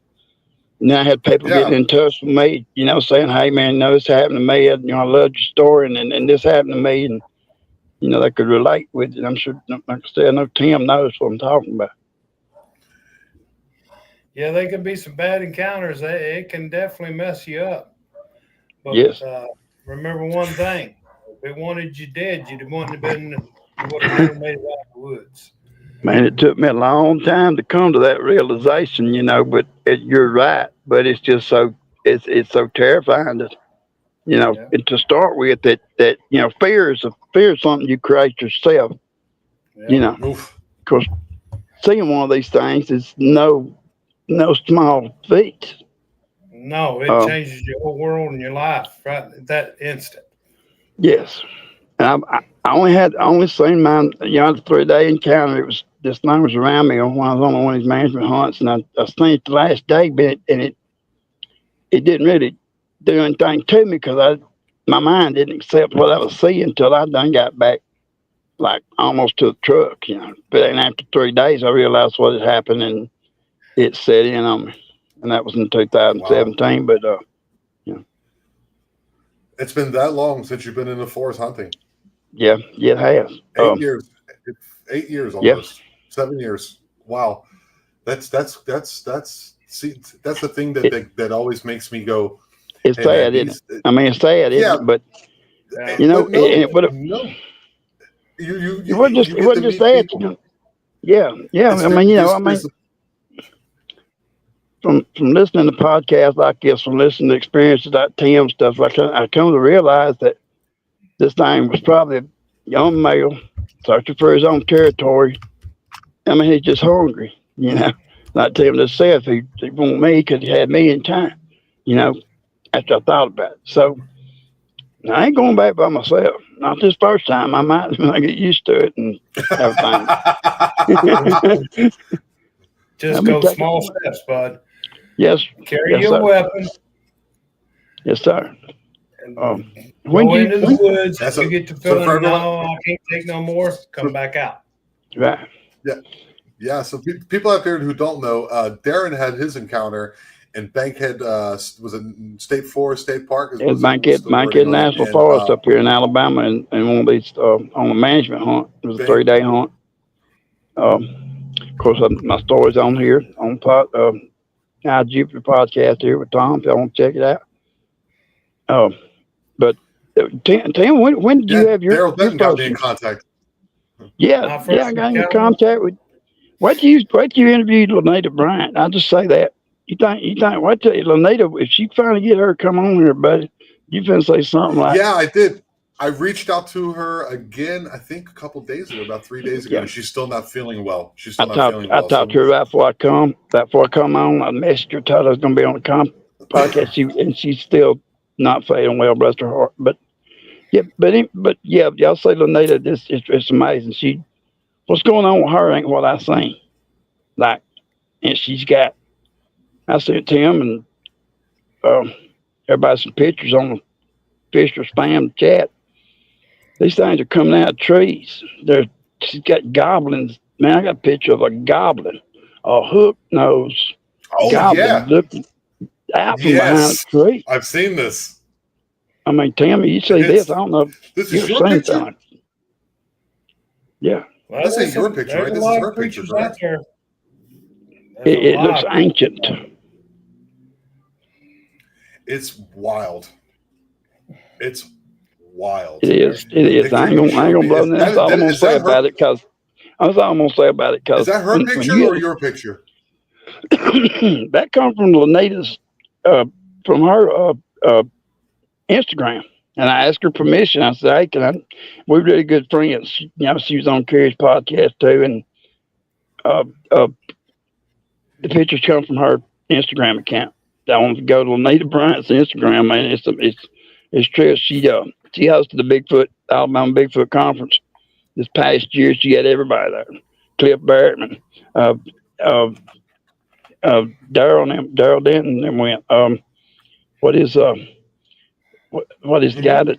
And then I had people getting in touch with me, saying, hey, man, this happened to me. I loved your story, and this happened to me, and they could relate with it. I'm sure, like I said, I know Tim knows what I'm talking about. Yeah, they can be some bad encounters. It can definitely mess you up. But Yes. Remember one thing: if it wanted you dead, you would have never made it out of the woods. Man, it took me a long time to come to that realization, but you're right. But it's just it's so terrifying that, and to start with, that fear is something you create yourself. Yeah. Because seeing one of these things is no small feat. No, it changes your whole world and your life right at that instant. Yes, and I only seen mine. The 3-day encounter. It was this thing was around me when I was on one of these management hunts, and I seen it the last day, but it didn't really do anything to me because my mind didn't accept what I was seeing until I done got back, like almost to the truck, But then after 3 days, I realized what had happened, and it set in on me, and that was in 2017. Wow. But it's been that long since you've been in the forest hunting. Yeah, it has. 8 years. 8 years almost. 7 years. Wow. That's the thing that always makes me go. It's sad, isn't it? I mean, it's sad, isn't it? But no. It wasn't just that. Yeah. From listening to podcasts like this, from listening to experiences like Tim stuff, like I come to realize that this thing was probably a young male searching for his own territory. I mean, he's just hungry, Like Tim just said, if he wanted me, because he had me in time, after I thought about it. So I ain't going back by myself. Not this first time. I might get used to it and everything. Just go small steps, bud. Yes. Carry your weapon. Yes, sir. When you into the woods, you get to feeling, no, I can't take no more. Come back out. Right. Yeah. So people out there who don't know, Darren had his encounter in Bankhead. Was it State Forest, State Park? Bankhead National Forest up here in Alabama, and one of these on a management hunt. It was a 3-day hunt. Of course, my story's on here on Jupiter podcast here with Tom. If y'all want to check it out. But Tim, when did you have your Daryl Benton got me in contact? Yeah, I got in contact with Wait till you interview Lanita Bryant. I'll just say that. You think wait till Lanita, if she finally get her come on here, buddy, you finna say something like, Yeah, I did. I reached out to her again, I think a couple days ago, about 3 days ago, Yeah. and she's still not feeling well. She's I still not feeling well. talked to her right before I come on. I messaged her, told her I was gonna be on the podcast. She's still not feeling well, bless her heart. But yeah, but yeah, y'all say Lanita, it's amazing. What's going on with her ain't what I seen. Like, and I sent Tim and everybody some pictures on the Fisher spam chat. These things are coming out of trees. She's got goblins. Man, I got a picture of a goblin, a hook nose goblin looking out from behind a tree. I've seen this. I mean, Tammy, you see this? I don't know. This is your picture? Yeah. Well, This ain't your picture, right? This is her picture, right? It looks ancient. It's wild. It's wild. It is. I ain't gonna blow that. That's all I'm gonna say about it, because is that her picture or your picture? That comes from Lanita's, from her Instagram, and I asked her permission. I said, "Hey, we're really good friends." She was on Carrie's podcast too, and the pictures come from her Instagram account. I want to go to Lanita Bryant's Instagram, man. It's true. She hosted the Alabama Bigfoot Conference this past year. She had everybody there. Cliff Barrettman, Daryl Denton, and went. What is the guy that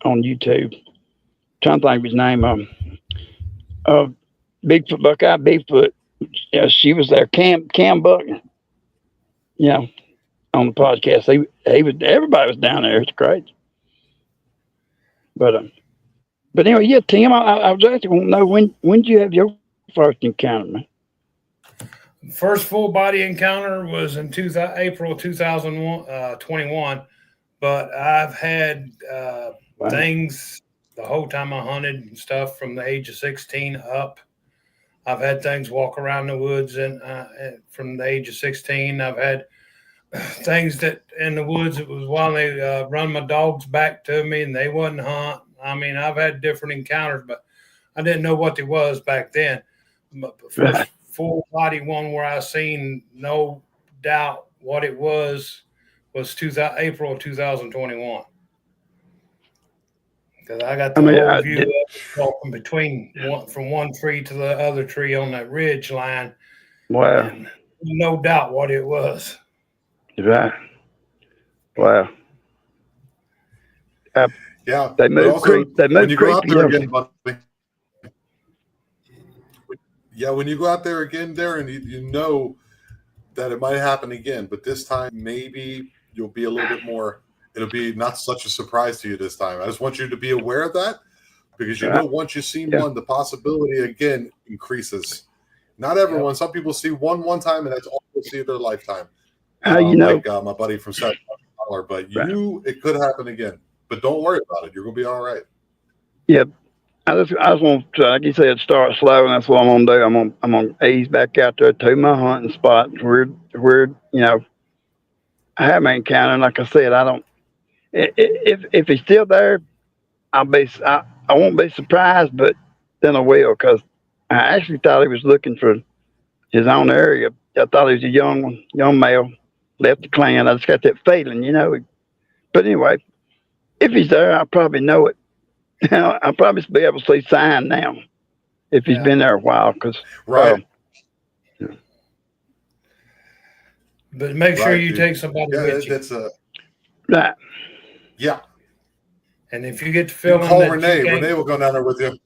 on YouTube? Trying to think of his name. Bigfoot Buckeye Bigfoot. Yeah, she was there. Cam Buckner. On the podcast, everybody was down there. It's great. But anyway, yeah, Tim, I was actually want to know when did you have your first encounter, man? First full body encounter was in April 2021, but I've had things the whole time I hunted and stuff from the age of 16 up. I've had things walk around the woods and from the age of 16. I've had things that in the woods, it was while they run my dogs back to me and they wouldn't hunt. I mean, I've had different encounters, but I didn't know what it was back then. But the first full body one where I seen no doubt what it was April of 2021. Because I got the whole view of walking from one tree to the other tree on that ridge line. Wow. And no doubt what it was. Right. Wow. Yeah. They moved creepy. When you go out there again, buddy. Yeah, when you go out there again, Darren, you know that it might happen again, but this time maybe you'll be a little bit more. It'll be not such a surprise to you this time. I just want you to be aware of that, because you know once you've seen one, the possibility again increases. Not everyone. Some people see one time, and that's all they see in their lifetime. Like my buddy from South Carolina, but it could happen again. But don't worry about it. You're gonna be all right. Yep. I just want to, like you said, start slow, and that's what I'm gonna do. I'm gonna ease back out there to my hunting spot. Where I haven't encountered. Like I said, I don't. If he's still there, I won't be surprised, but then I will, because I actually thought he was looking for his own area. I thought he was a young male, left the clan. I just got that feeling, But anyway, if he's there, I'll probably know it. I'll probably be able to see sign now if he's been there a while. But make sure you take somebody with you. Right. Yeah. And if you get to feeling call Renee. Renee will go down there with you.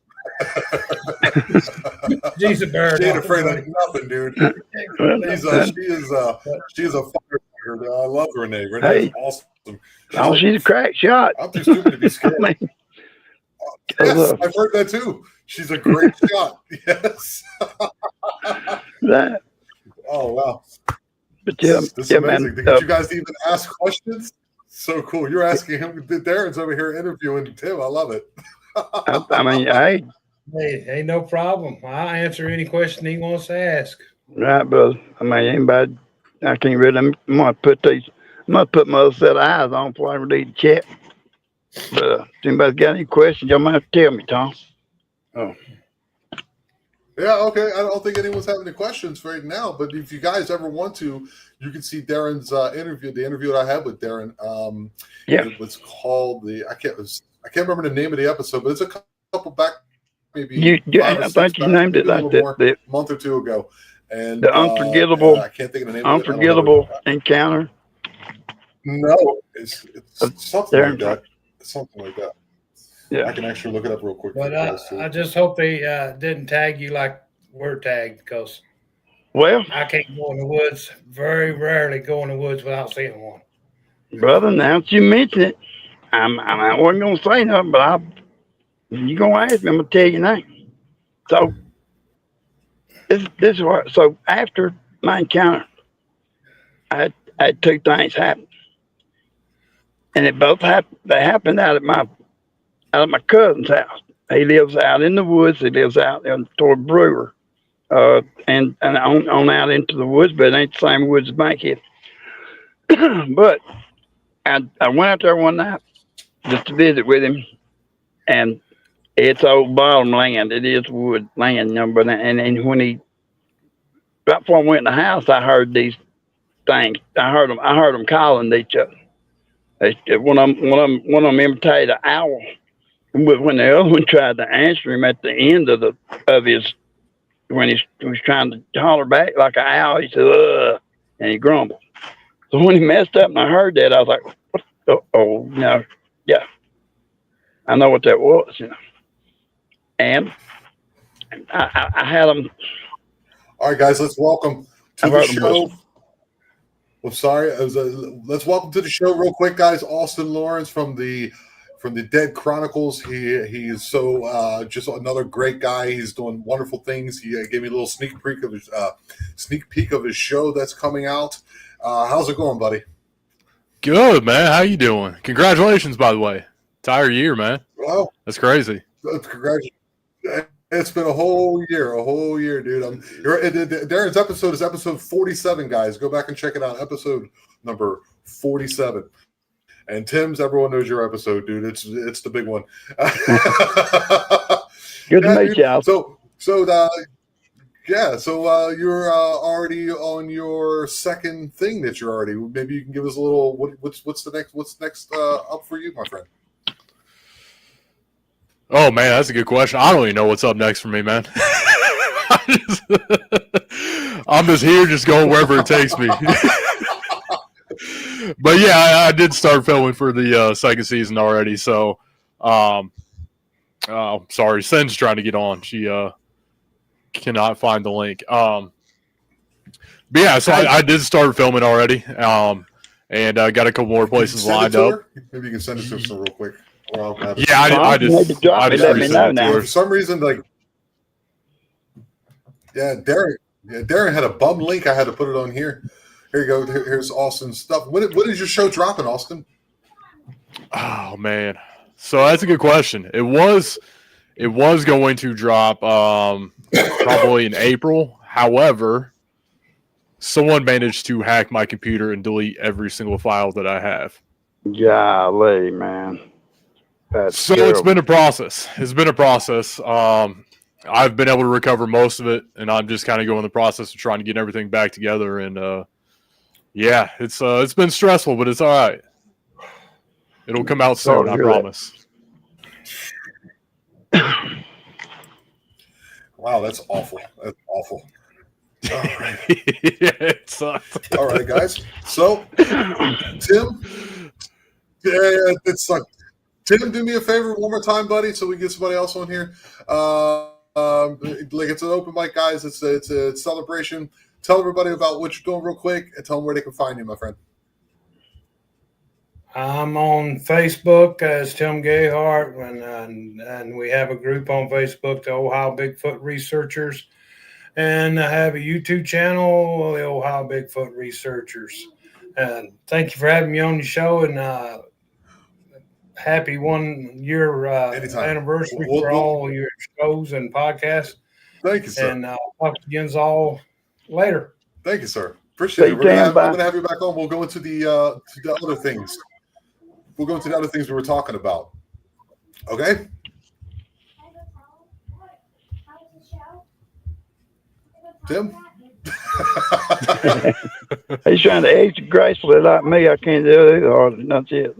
She's a bird. She ain't afraid of nothing, dude. She is a fighter. I love Renee. Renee is awesome. She's a crack shot. I'm too stupid to be scared. Yes, I've heard that too. She's a great shot. Yes. Right. Oh wow. But this is amazing. Did you guys even ask questions? So cool. You're asking him. Darren's over here interviewing Tim. I love it. I mean, hey, Hey, hey, no problem. I'll answer any question he wants to ask. Right, brother. I mean, anybody, I can't really, I'm going to put my other set of eyes on before I read the chat. But if anybody's got any questions, y'all might have to tell me, Tom. Oh, Yeah, okay. I don't think anyone's having any questions right now, but if you guys ever want to, you can see Darren's interview, the interview that I had with Darren. yeah. It was called I can't remember the name of the episode, but it's a couple back, maybe Yeah, 5 or I 6 think you back, named it maybe a like little that. more, The a month or two ago. And unforgettable, I can't think of the name of it. I don't have it. encounter. No, it's something like Darren's that. right. Something like that. Yeah. I can actually look it up real quick. But for you guys, too. I just hope they didn't tag you like we're tagged, because Well, I can't go in the woods. Very rarely go in the woods without seeing one. brother, now that you mention it, I wasn't going to say nothing, but you're going to ask me, I'm going to tell you now. So, this is what, so after my encounter, I had two things happen. And it both happened, they happened out of my cousin's house. He lives out in the woods. He lives out toward Brewer, and on out into the woods, but it ain't the same woods as Bankhead. But I went out there one night just to visit with him, and it's old bottom land. It is wood land, but and when right before I went in the house, I heard these things. I heard them calling each other. One of them imitated an owl. But when the other one tried to answer him at the end of his, when he was trying to holler back like an owl, he said, "Ugh," and he grumbled. So when he messed up and I heard that, I was like, "Oh, no, yeah, I know what that was, you know." And I had them. All right, guys, let's welcome to the show. I'm sorry. Let's welcome to the show real quick, guys. Austin Lawrence from the Dead Chronicles. He is so just another great guy. He's doing wonderful things. He gave me a little sneak peek of his show that's coming out. How's it going, buddy? Good, man. How you doing? Congratulations, by the way. Entire year, man. Well, that's crazy. Congratulations. It's been a whole year, dude. Darren's episode is episode 47, guys. Go back and check it out. Episode number 47. And Tim's, everyone knows your episode, dude. It's the big one. Good to meet y'all. So you're already on your second thing that you're already. Maybe you can give us a little. What's next up for you, my friend? Oh man, that's a good question. I don't even know what's up next for me, man. I'm just here, just going wherever it takes me. But yeah, I did start filming for the second season already. So, sorry, Sen's trying to get on. She cannot find the link. But yeah, so I did start filming already, and I got a couple more places lined up. Maybe you can send it to us real quick. Yeah, I just let me know now. For some reason, Darren had a bum link. I had to put it on here. Here you go. Here's Austin's stuff. When is your show dropping, Austin? Oh man, so that's a good question. It was going to drop probably in April. However, someone managed to hack my computer and delete every single file that I have. Golly, man. So terrible. It's been a process. I've been able to recover most of it, and I'm just kind of going the process of trying to get everything back together. And yeah, it's been stressful, but it's all right. It'll come out soon, I promise. Wow, that's awful. That's awful. All right. Yeah, it sucks. All right, guys. So, Tim, it sucked. Tim, do me a favor one more time, buddy, so we can get somebody else on here. It's an open mic, guys. It's a celebration. Tell everybody about what you're doing real quick and tell them where they can find you, my friend. I'm on Facebook as Tim Gayhart, and we have a group on Facebook, the Ohio Bigfoot Researchers, and I have a YouTube channel, the Ohio Bigfoot Researchers. And thank you for having me on your show, and happy 1 year Anytime. anniversary We'll- for we'll- all your shows and podcasts. Thank you, sir. And talk to you all later. Thank you, sir. Appreciate it. Stay I'm tuned, bye. going to have you back on. We'll go into the other things. We'll go into the other things we were talking about. Okay? Tim? He's trying to age gracefully like me. I can't do it either. Hardly. That's it.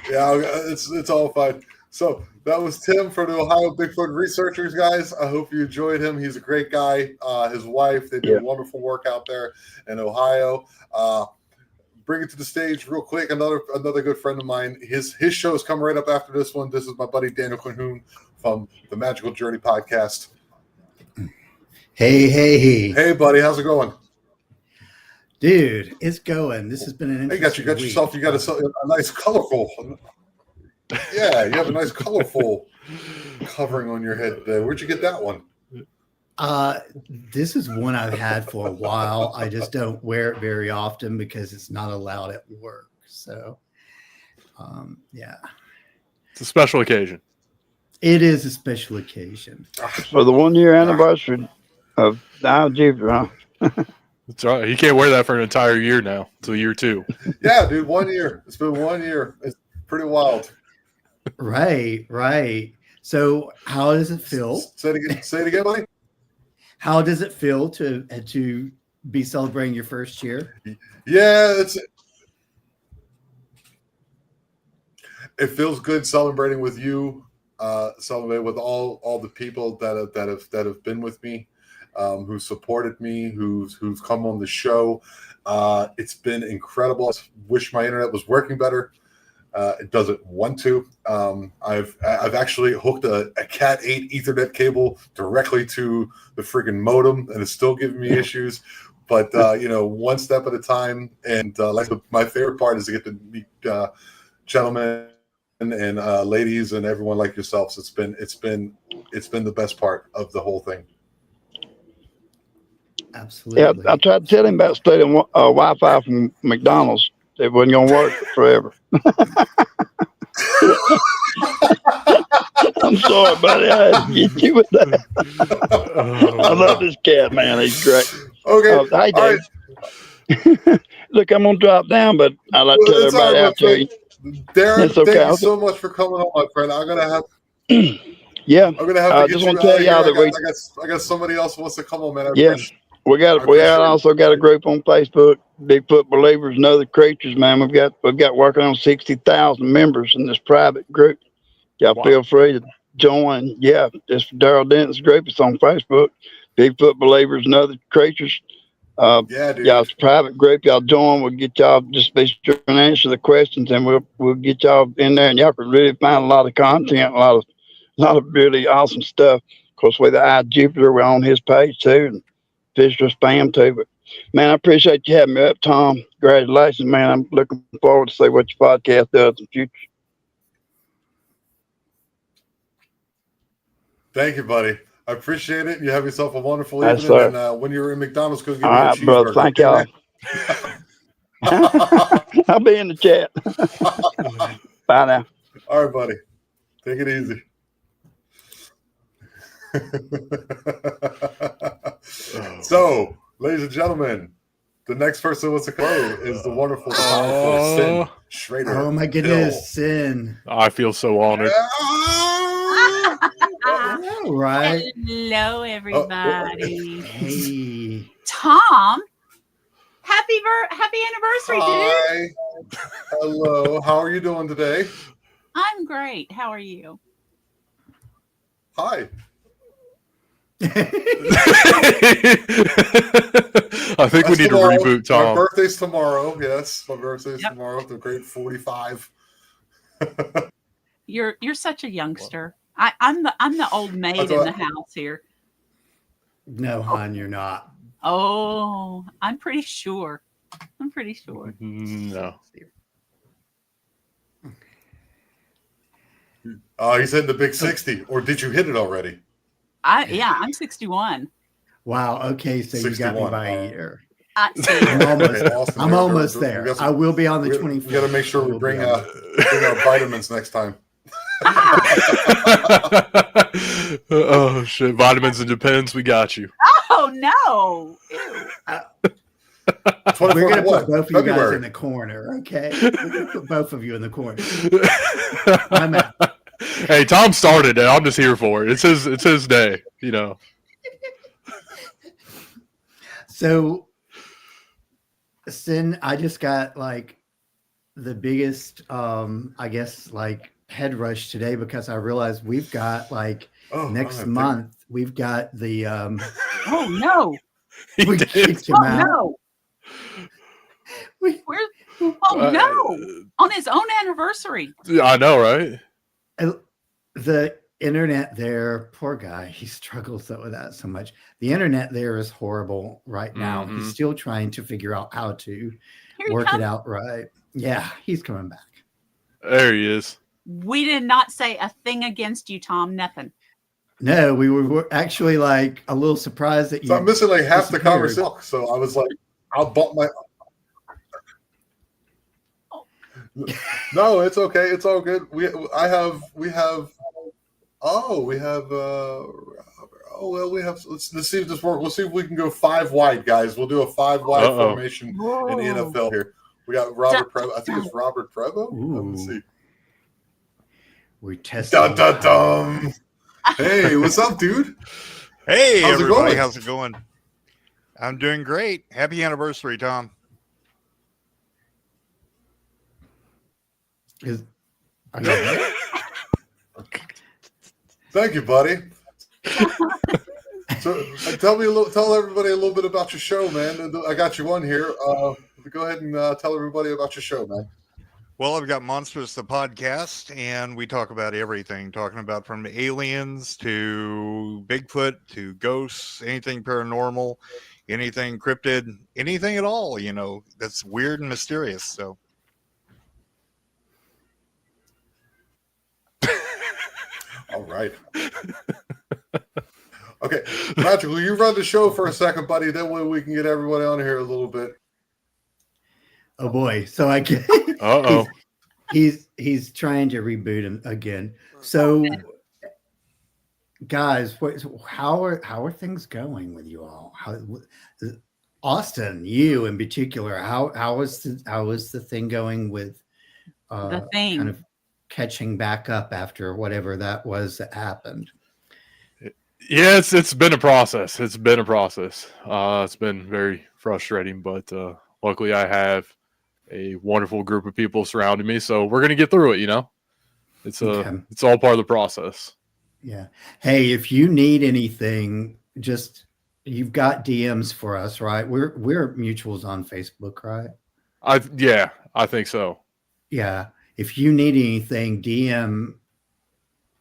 Yeah, it's all fine. So that was Tim from the Ohio Bigfoot Researchers, guys. I hope you enjoyed him. He's a great guy. His wife, they do wonderful work out there in Ohio. Bring it to the stage real quick. Another good friend of mine. His shows come right up after this one. This is my buddy Daniel Cahoon from the Magical Journey podcast. Hey, buddy, how's it going? dude, it's going. This has been an interesting You got a nice colorful. Yeah, you have a nice colorful covering on your head there. Where'd you get that one? This is one I've had for a while. I just don't wear it very often because it's not allowed at work. So, yeah, It's a special occasion. it is a special occasion. For the 1 year anniversary of Dial Jupiter, huh? That's right. You can't wear that for an entire year now, till year 2. Yeah, dude, 1 year. It's been 1 year. It's pretty wild. Right. So, how does it feel? Say it again, buddy. How does it feel to be celebrating your first year? Yeah, it feels good celebrating with you, celebrating with all the people that have been with me, who supported me, who've come on the show. It's been incredible. I wish my internet was working better. It doesn't want to. I've actually hooked a Cat 8 Ethernet cable directly to the friggin' modem, and it's still giving me issues. But one step at a time. And my favorite part is to get to meet gentlemen and ladies and everyone like yourselves. It's been the best part of the whole thing. Absolutely. Yeah, I tried to tell him about stealing Wi-Fi from McDonald's. It wasn't going to work forever. I'm sorry, buddy. I had to get you with that. I love this cat, man. He's great. Okay. Hey, Dave. Look, I'm going to drop down, but I'd like to tell everybody out there. Darren, It's okay. thank you so much for coming on, my friend. I'm gonna have Yeah. to get I you just want out to tell of y'all here. that I got somebody else who wants to come on, man. Yes. We appreciate it. also got a group on Facebook, Bigfoot Believers and Other Creatures, man. We've got working on 60,000 members in this private group. Y'all feel free to join. Yeah, it's Daryl Denton's group. It's on Facebook, Bigfoot Believers and Other Creatures. Yeah, dude. Yeah, it's a private group. Y'all join. We'll get y'all, just be sure and answer the questions, and we'll get y'all in there, and y'all can really find a lot of content, a lot of really awesome stuff. Of course, with the Eye Jupiter, we're on his page too, and visitor spam too. But man, I appreciate you having me up, Tom. Congratulations, man. I'm looking forward to see what your podcast does in the future. Thank you, buddy. I appreciate it. You have yourself a wonderful Yes, evening. sir. And when you're in McDonald's, go get All me a right, cheeseburger. brother. Thank y'all. I'll be in the chat. Bye now. All right, buddy. Take it easy. So, ladies and gentlemen, the next person who wants to come is the wonderful, powerful Sin Schrader. Oh my goodness, Sin. I feel so honored. All right. Hello, everybody. Hey. Tom, happy anniversary, dude. Hi. Hello. How are you doing today? I'm great. How are you? Hi. I think we need to reboot, My Tom. birthday's tomorrow. Yes, my birthday's Yep. tomorrow. The grade 45. You're such a youngster. I'm the old maid in the house here. No, hon, you're not. Oh, I'm pretty sure. No. He said the big 60. Or did you hit it already? I'm 61. Wow. Okay, so you got me 61. by a year. See, I'm almost, Okay, Austin, I'm we almost got there. some- I will be on the we 24th. got to make sure I we will bring be on our vitamins next time. Oh shit! Vitamins and Depends, we got you. oh no. Ew. We're gonna what? put both of you guys February. in the corner, okay? We're gonna put both of you in the corner. I'm out. Hey, Tom started it. I'm just here for it. It's his day, you know. So, Sin, I just got like the biggest, I guess, like head rush today because I realized we've got like next month we've got the. Oh no! We kicked him Oh out. no! We, Oh no! On his own anniversary. I know, right? the internet there, poor guy, he struggles with that so much. The internet there is horrible right now. Mhm. He's still trying to figure out how to Here he work it comes. out right. Yeah, he's coming back. There he is. We did not say a thing against you, Tom. Nothing. No, we were actually like a little surprised that you. So I'm missing like half the disappeared. conversation. So I was like, I'll bump my. No, it's okay. It's all good. We have. Let's see if this works. We'll see if we can go 5 wide, guys. We'll do a 5 wide formation in the NFL here. We got Robert Prevo. I think it's Robert Prevo. Let me see. We're testing. Dun, dun, dun. Hey, what's up, dude? Hey, How's it everybody. going? How's it going? I'm doing great. Happy anniversary, Tom. Are you okay? Thank you, buddy. So, tell everybody a little bit about your show, man. I got you on here. Go ahead and tell everybody about your show, man. Well, I've got Monstrous the podcast, and we talk about everything. Talking about from aliens to Bigfoot to ghosts, anything paranormal, anything cryptid, anything at all. You know, that's weird and mysterious. So. All right. Okay, Patrick, will you run the show for a second, buddy? That way we can get everybody on here a little bit. Oh boy! So I can. Uh-oh. He's trying to reboot him again. So, guys, how are things going with you all? Austin, you in particular, how is the thing going with The thing. kind of catching back up after whatever that was that happened? Yeah, it's been a process. It's been very frustrating, but luckily I have a wonderful group of people surrounding me, so we're gonna get through it. You know, it's all part of the process. Yeah. Hey, if you need anything, just you've got DMs for us, right? We're mutuals on Facebook, right? I think so. Yeah. If you need anything, DM.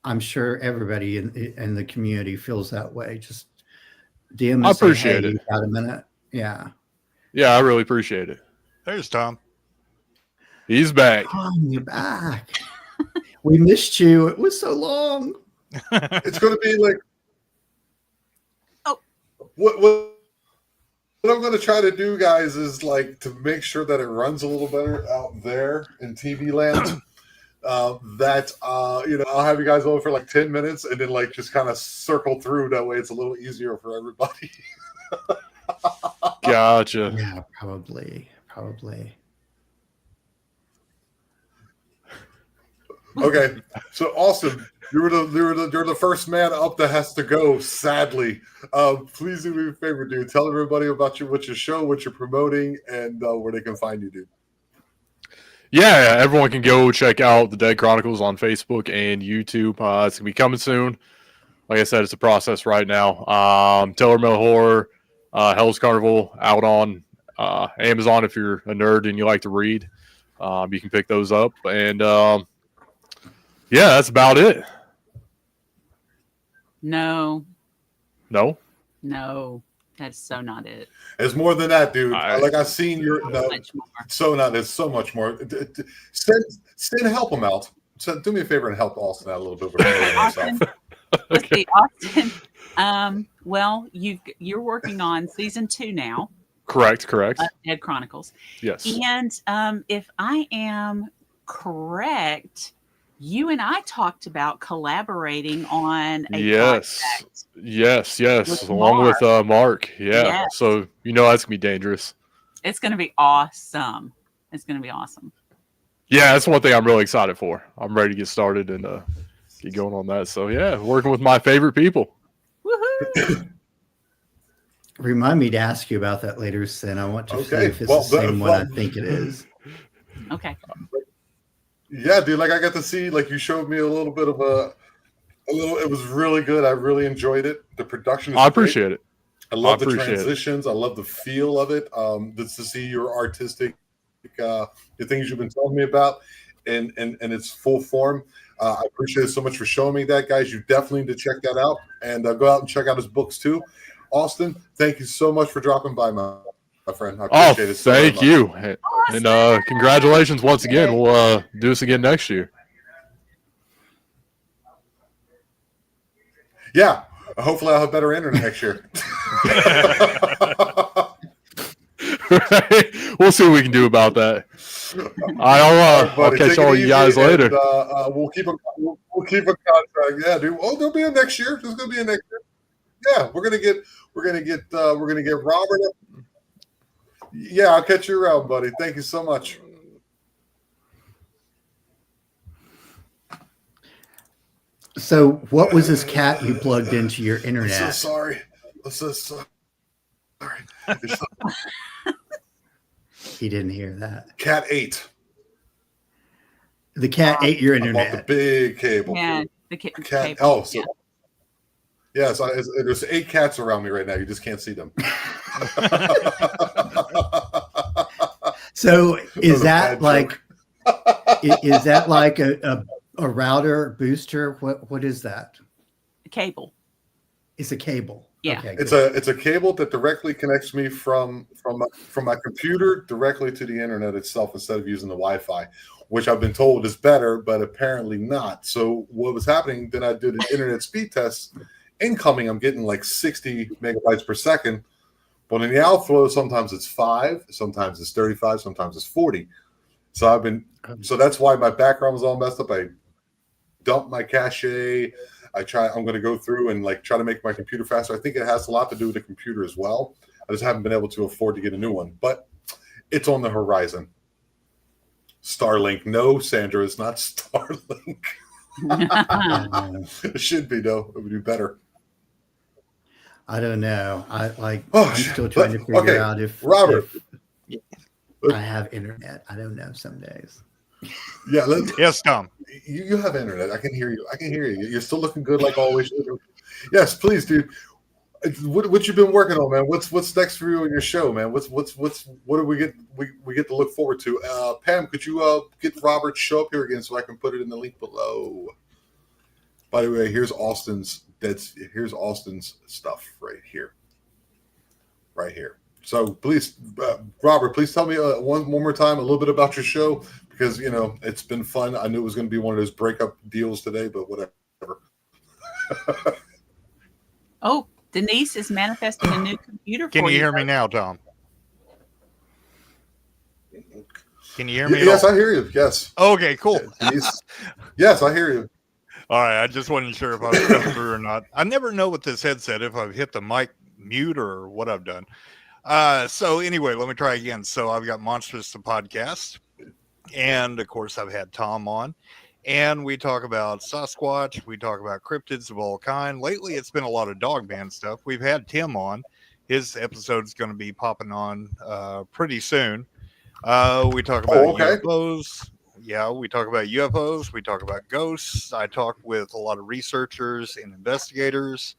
I'm sure everybody in the community feels that way. Just DM. I appreciate it. You got a minute? Yeah. Yeah, I really appreciate it. There's Tom. He's back. Tom, you're back. We missed you. It was so long. It's going to be like, Oh. What I'm going to try to do, guys, is like to make sure that it runs a little better out there in TV land. I'll have you guys over for like 10 minutes and then like just kind of circle through. That way it's a little easier for everybody. Gotcha. Yeah, probably. Okay, so Austin, you're the first man up that has to go. Sadly, please do me a favor, dude. Tell everybody about what your show, what you're promoting, and where they can find you, dude. Yeah, everyone can go check out the Dead Chronicles on Facebook and YouTube. It's gonna be coming soon. Like I said, it's a process right now. Tiller Mill Horror, Hell's Carnival out on Amazon if you're a nerd and you like to read. You can pick those up, and yeah, that's about it. No, No, that's so not it. It's more than that, dude. I've seen your So much more. so not. There's so much more. Send help them out. So do me a favor and help Austin out a little bit. Austin, let's see, Austin. Well, you're working on season 2 now. Correct. Dead Chronicles. Yes. And if I am correct, you and I talked about collaborating on a project. Yes, With along with Mark. Yeah. Yes. So that's gonna be dangerous. It's going to be awesome. It's going to be awesome. Yeah, that's one thing I'm really excited for. I'm ready to get started and get going on that. So yeah, working with my favorite people. Woohoo! Remind me to ask you about that later, Sin. I want to see if it's Well, the same one I think it is. Okay. Yeah, dude. Like I got to see, like you showed me a little bit of it was really good. I really enjoyed it. The production is I appreciate it. I love the transitions. I love the feel of it. Just to see your artistic, the things you've been telling me about, and its full form. I appreciate it so much for showing me that, guys. You definitely need to check that out and go out and check out his books too. Austin, thank you so much for dropping by, my friend. I appreciate it so thank much. you, and congratulations once again. We'll do this again next year. Yeah, hopefully I'll have better internet next year. We'll see what we can do about that. I'll catch all you guys later. And, we'll keep a contract. Yeah, dude. Oh, there'll be a next year. There's gonna be a next year. Yeah, we're gonna get Robert. Yeah, I'll catch you around, buddy. Thank you so much. So, what was this cat you plugged into your internet? I'm so sorry. He didn't hear that. Cat 8. The cat ate your I internet. bought the big cable. Yeah, the cat. cable. Oh, so yes, there's 8 cats around me right now. You just can't see them. So is that like a router booster? What is that? A cable. It's a cable. Yeah. Okay, It's a cable that directly connects me from my computer directly to the internet itself instead of using the Wi-Fi, which I've been told is better, but apparently not. So what was happening? Then I did an internet speed test. Incoming, I'm getting like 60 megabytes per second, but in the outflow, sometimes it's 5, sometimes it's 35, sometimes it's 40. So that's why my background was all messed up. I dumped my cache. I'm going to go through and try to make my computer faster. I think it has a lot to do with the computer as well. I just haven't been able to afford to get a new one, but it's on the horizon. Starlink. No, Sandra, it's not Starlink. It should be, though. It would be better. I don't know. I'm still trying to figure out if I have internet. I don't know some days. Yeah. Yes, Tom. You have internet. I can hear you. You're still looking good like always. Yes, please, dude. What you've been working on, man? What's next for you on your show, man? What do we get? We get to look forward to. Pam, could you get Robert show up here again so I can put it in the link below? By the way, here's Austin's stuff right here. Right here. So please, Robert, please tell me one more time a little bit about your show, because it's been fun. I knew it was going to be one of those breakup deals today, but whatever. Oh, Denise is manifesting a new computer for you. Can you hear me now, Tom? Can you hear me? Yes, I hear you. Yes. Okay, cool. Denise, yes, I hear you. All right, I just wasn't sure if I was coming through or not. I never know with this headset if I've hit the mic mute or what I've done. So anyway, let me try again. So I've got Monstrous the podcast, and of course I've had Tom on, and we talk about Sasquatch, we talk about cryptids of all kind. Lately it's been a lot of dog man stuff. We've had Tim on. His episode's going to be popping on pretty soon. We talk about UFOs. Yeah, we talk about UFOs. We talk about ghosts. I talk with a lot of researchers and investigators,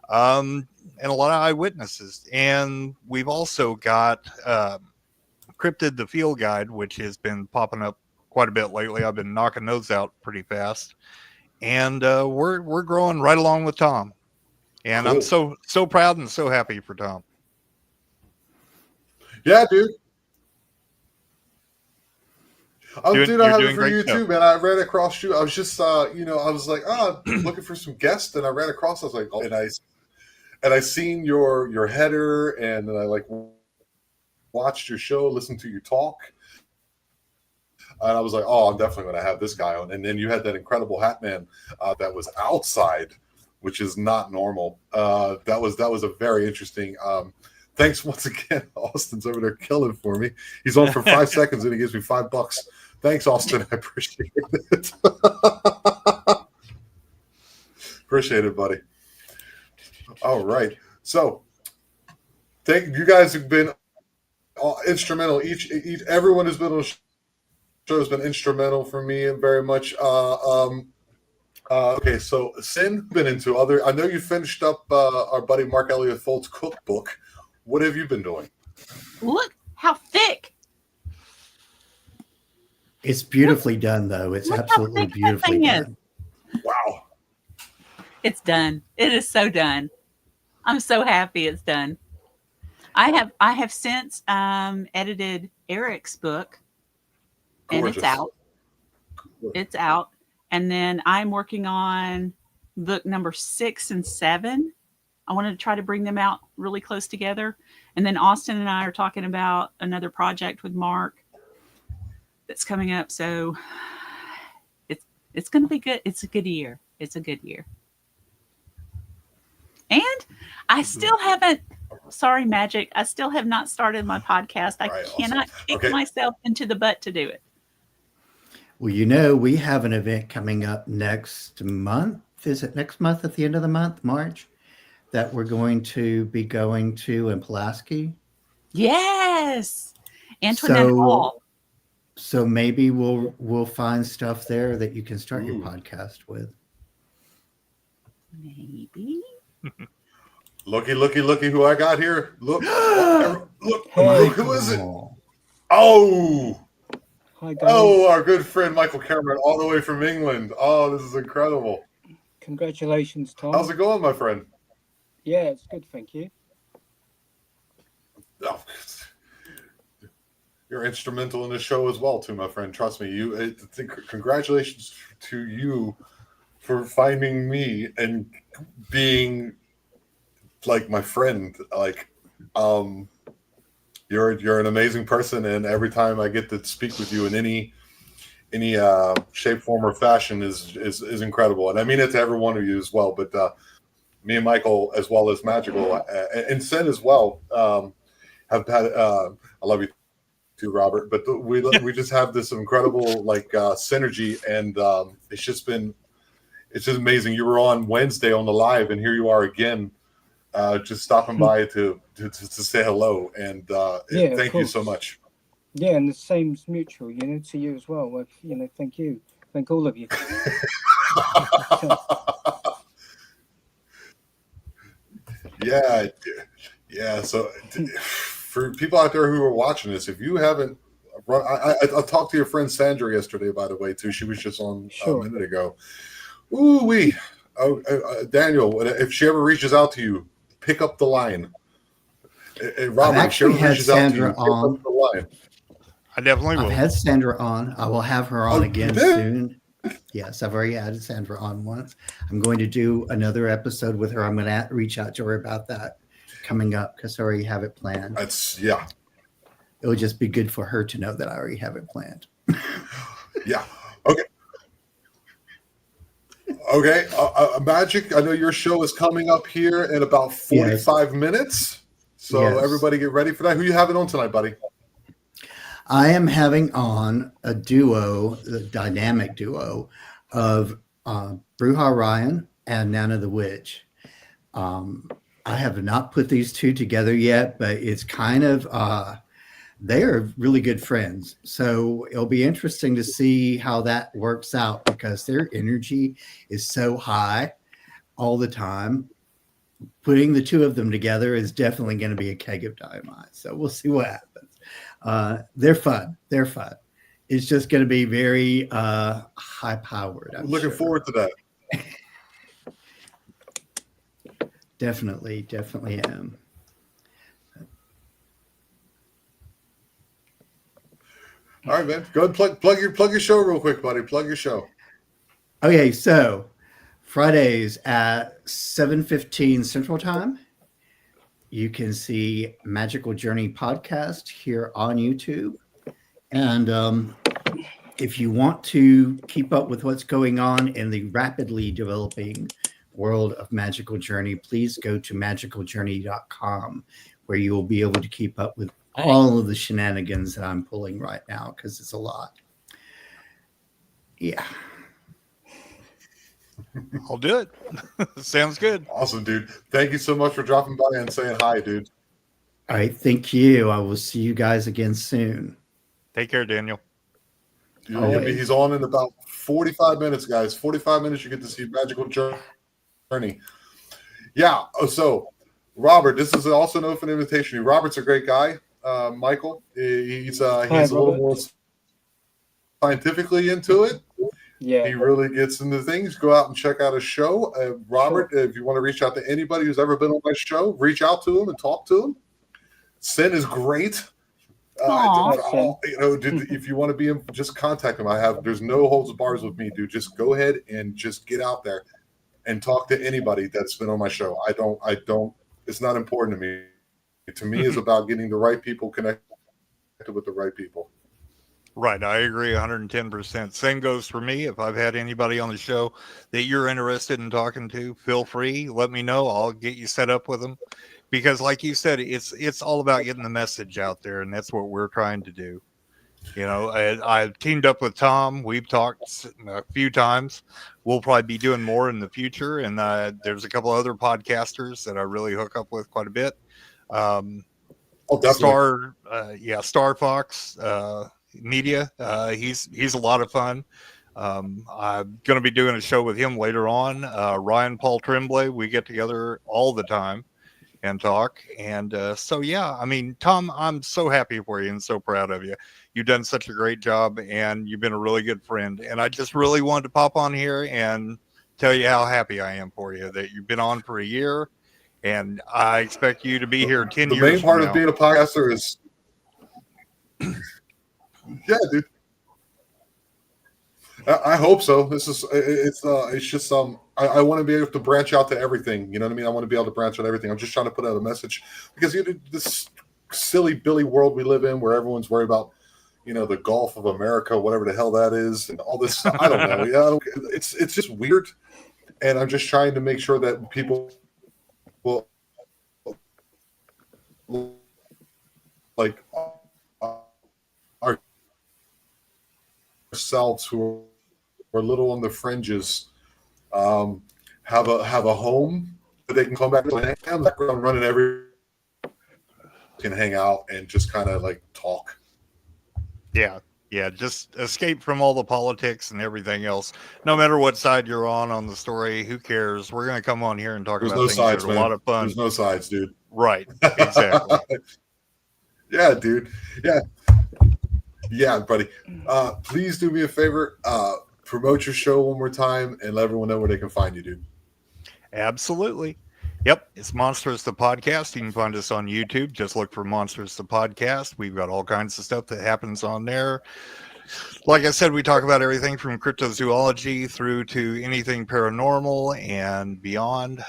and a lot of eyewitnesses. And we've also got Cryptid the Field Guide, which has been popping up quite a bit lately. I've been knocking those out pretty fast, and we're growing right along with Tom. And cool. I'm so proud and so happy for Tom. Yeah, dude. Dude, I have it for you too, man. I ran across you. I was just, I was like, looking for some guests, and I ran across. I was like, and I seen your header, and then I watched your show, listened to you talk. And I was like, oh, I'm definitely going to have this guy on. And then you had that incredible Hat Man that was outside, which is not normal. That was a very interesting. Thanks once again. Austin's over there killing for me. He's on for 5 seconds and he gives me $5. Thanks, Austin. I appreciate it. Appreciate it, buddy. All right. So, thank you guys have been instrumental. Everyone who's been on the show has been instrumental for me and very much. Okay, so Sin, been into other. I know you finished up our buddy Mark Elliott Folt's cookbook. What have you been doing? Look how thick. It's beautifully done, though. It's absolutely beautifully done. Wow. It's done. It is so done. I'm so happy it's done. I have since edited Eric's book, and it's out. It's out. And then I'm working on book number 6 and 7. I wanted to try to bring them out really close together. And then Austin and I are talking about another project with Mark that's coming up. So it's going to be good. It's a good year. It's a good year. And I still haven't, sorry, Magic, I still have not started my podcast. I cannot kick myself into the butt to do it. Well, we have an event coming up next month. Is it next month at the end of the month, March, that we're going to be going to in Pulaski? Yes. Antoinette Hall. So maybe we'll find stuff there that you can start your podcast with. Maybe. Looky who I got here. Look, look, who is it? Oh, hi guys. Oh, our good friend Michael Cameron, all the way from England. Oh, this is incredible. Congratulations, Tom. How's it going, my friend? Yeah, it's good, thank you. Oh, you're instrumental in the show as well, too, my friend. Trust me. Congratulations to you for finding me and being like my friend. Like, you're an amazing person, and every time I get to speak with you in any shape, form, or fashion is incredible. And I mean it to every one of you as well. But me and Michael, as well as Magical and Sen as well, have had. I love you too, Robert. But we just have this incredible synergy, and it's just amazing. You were on Wednesday on the live, and here you are again, just stopping by to say hello. And thank you so much. Yeah, and the same's mutual, to you as well. Thank you. Thank all of you. Yeah. So for people out there who are watching this, if you haven't I talked to your friend Sandra yesterday, by the way, too. She was just on a minute ago. Daniel, if she ever reaches out to you, pick up the line. Robert, I've actually had Sandra on. I definitely will. I've had Sandra on. I will have her on again soon. Yes, I've already had Sandra on once. I'm going to do another episode with her. I'm going to reach out to her about that coming up because I already have it planned. It would just be good for her to know that I already have it planned. Yeah. Okay. Magic, I know your show is coming up here in about 45 minutes. So everybody get ready for that. Who you having on tonight, buddy? I am having on a dynamic duo of Bruja Ryan and Nana the Witch. I have not put these two together yet, but it's kind of, they are really good friends. So it'll be interesting to see how that works out because their energy is so high all the time. Putting the two of them together is definitely going to be a keg of dynamite. So we'll see what happens. They're fun. It's just going to be very high powered. I'm looking forward to that. Definitely am. All right, man. Go ahead and plug your show real quick, buddy. Plug your show. Okay, so Fridays at 7:15 Central Time. you can see Magical Journey podcast here on YouTube. And if you want to keep up with what's going on in the rapidly developing world of Magical Journey, please go to magicaljourney.com, where you will be able to keep up with all of the shenanigans that I'm pulling right now, because it's a lot. Yeah. I'll do it. Sounds good. Awesome, dude. Thank you so much for dropping by and saying hi, dude. All right. Thank you. I will see you guys again soon. Take care, Daniel. Dude, he's on in about 45 minutes, guys. 45 minutes, you get to see Magical Journey. Yeah. So, Robert, this is also an open invitation. Robert's a great guy. Michael, he's a little more scientifically into it. Yeah, he really gets into things. Go out and check out his show. Robert, if you want to reach out to anybody who's ever been on my show, reach out to him and talk to him. Sin is great. If you want to be in, just contact him. There's no holds bars with me, dude. Just go ahead and just get out there and talk to anybody that's been on my show. I don't. It's not important to me. To me, it's about getting the right people connected with the right people. Right. I agree 110%. Same goes for me. If I've had anybody on the show that you're interested in talking to, feel free. Let me know. I'll get you set up with them. Because like you said, it's all about getting the message out there. And that's what we're trying to do. You know, I teamed up with Tom. We've talked a few times. We'll probably be doing more in the future. And there's a couple other podcasters that I really hook up with quite a bit. Star Fox Media. He's a lot of fun. I'm going to be doing a show with him later on. Ryan Paul Tremblay. We get together all the time and talk. And so, yeah, I mean, Tom, I'm so happy for you and so proud of you. You've done such a great job and you've been a really good friend. And I just really wanted to pop on here and tell you how happy I am for you that you've been on for a year. And I expect you to be here 10 years. The main part of being a podcaster is, yeah, dude. I hope so. It's just I want to be able to branch out to everything. You know what I mean? I want to be able to branch out everything. I'm just trying to put out a message because this silly Billy world we live in, where everyone's worried about, the Gulf of America, whatever the hell that is, and all this. I don't know. Yeah, it's just weird, and I'm just trying to make sure that people will like ourselves who are a little on the fringes have a home that they can come back to and background running every can hang out and just kind of like talk. Yeah, just escape from all the politics and everything else. No matter what side you're on the story, who cares? We're going to come on here and talk about things that are a lot of fun. There's no sides, dude. Right, exactly. Yeah, dude. Yeah, buddy. Please do me a favor. Promote your show one more time and let everyone know where they can find you, dude. Absolutely. Yep, it's Monsters the Podcast. You can find us on YouTube. Just look for Monsters the Podcast. We've got all kinds of stuff that happens on there. Like I said, we talk about everything from cryptozoology through to anything paranormal and beyond.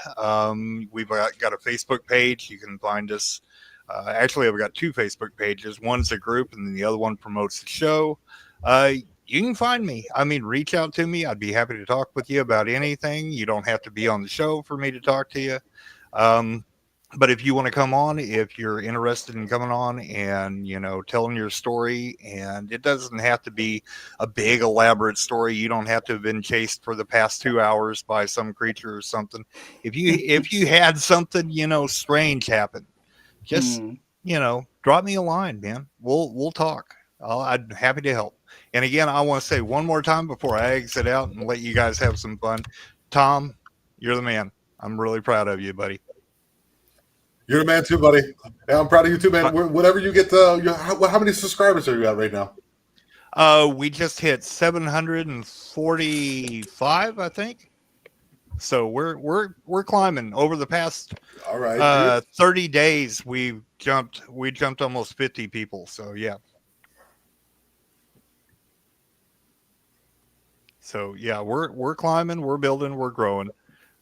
We've got a Facebook page. You can find us. Actually, I've got two Facebook pages. One's a group, and then the other one promotes the show. You can find me. I mean, reach out to me. I'd be happy to talk with you about anything. You don't have to be on the show for me to talk to you. But if you want to come on, if you're interested in coming on and, telling your story, and it doesn't have to be a big, elaborate story. You don't have to have been chased for the past 2 hours by some creature or something. If you had something, strange happen, just, drop me a line, man. We'll talk. I'm happy to help. And again, I want to say one more time before I exit out and let you guys have some fun. Tom, you're the man. I'm really proud of you, buddy. You're the man too, buddy. Yeah, I'm proud of you too, man. Whatever you get, how many subscribers are you at right now? We just hit 745, I think. So we're climbing. Over the past 30 days, we jumped almost 50 people. So yeah. So yeah, we're climbing, we're building, we're growing.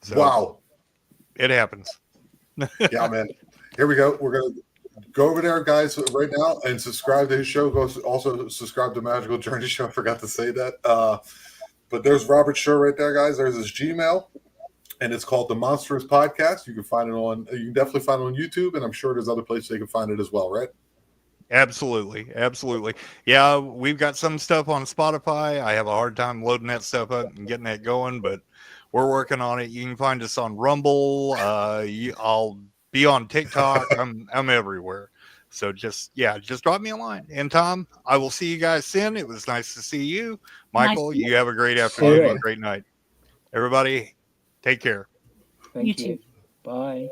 So wow. It happens. Yeah, man. Here we go. We're gonna go over there, guys, right now, and subscribe to his show. Go also subscribe to Magical Journey Show. I forgot to say that. But there's Robert's show right there, guys. There's his Gmail, and it's called The Monstrous Podcast. You can find it on. You can definitely find it on YouTube, and I'm sure there's other places you can find it as well, right? Absolutely. Yeah, we've got some stuff on Spotify. I have a hard time loading that stuff up and getting that going, but we're working on it. You can find us on Rumble. I'll be on TikTok. I'm everywhere. So just drop me a line. And Tom, I will see you guys soon. It was nice to see you. Michael, you have a great afternoon and a great night. Everybody, take care. Thank you. Bye.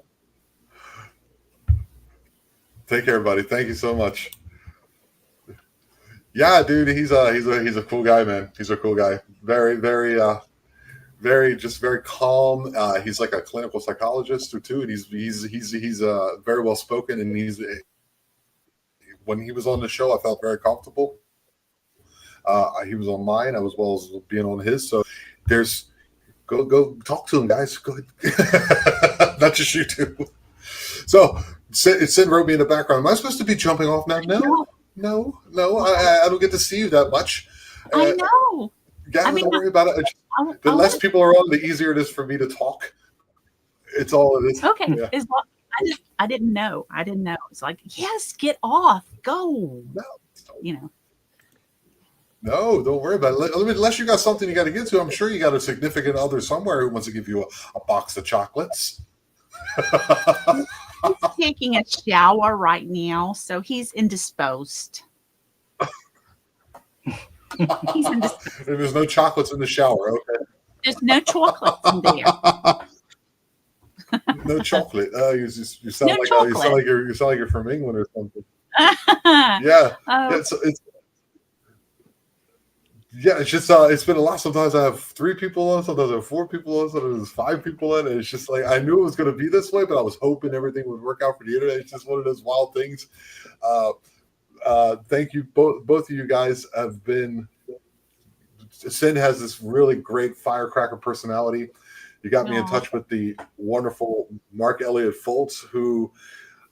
Take care, buddy. Thank you so much. Yeah, dude, he's a cool guy, man. He's a cool guy. Very calm. He's like a clinical psychologist too, and he's very well spoken. And when he was on the show, I felt very comfortable. He was on mine as well as being on his. So there's go talk to him, guys. Go ahead. Not just you two. So Sid wrote me in the background. Am I supposed to be jumping off now? No. I don't get to see you that much. I know. Guys, don't worry about it. The less people are on, the easier it is for me to talk. It's all it is. Okay. Yeah. I didn't know. It's like, yes, get off. Go. No. No, don't worry about it. Unless you got something you got to get to, I'm sure you got a significant other somewhere who wants to give you a box of chocolates. He's taking a shower right now, so he's indisposed. And there's no chocolates in the shower. Okay. There's no chocolate in there. No chocolate. You sound like you're from England or something. Yeah. It's just it's been a lot. Sometimes I have 3 people on, sometimes I have 4 people on, sometimes there's 5 people in, and it's just like I knew it was going to be this way, but I was hoping everything would work out for the internet. It's just one of those wild things. Thank you, both of you guys have been. Sin has this really great firecracker personality. You got me in touch with the wonderful Mark Elliott Foltz, who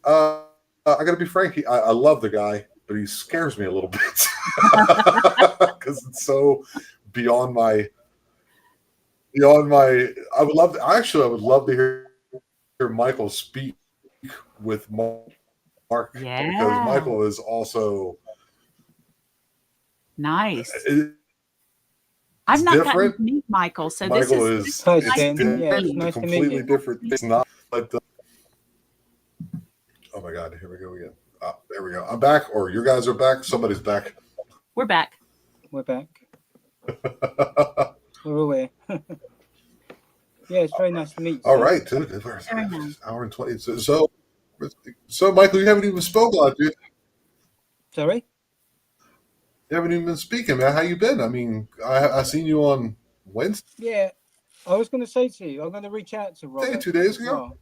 I got to be frank, I love the guy, but he scares me a little bit because it's so beyond my. I would love to hear Michael speak with Mark, because Michael is also nice. I've not gotten to meet Michael, so Michael this is nice completely different. It's not, but oh my God, here we go again. There we go. I'm back, or you guys are back. Somebody's back. We're back. We're aware. Yeah, it's very nice to meet you. All right, dude. Hour and 20. So Michael, you haven't even spoken a lot, dude. Sorry? You haven't even been speaking, man. How you been? I mean, I seen you on Wednesday. Yeah, I was going to say to you, I'm going to reach out to Robert. 2 days ago. Well.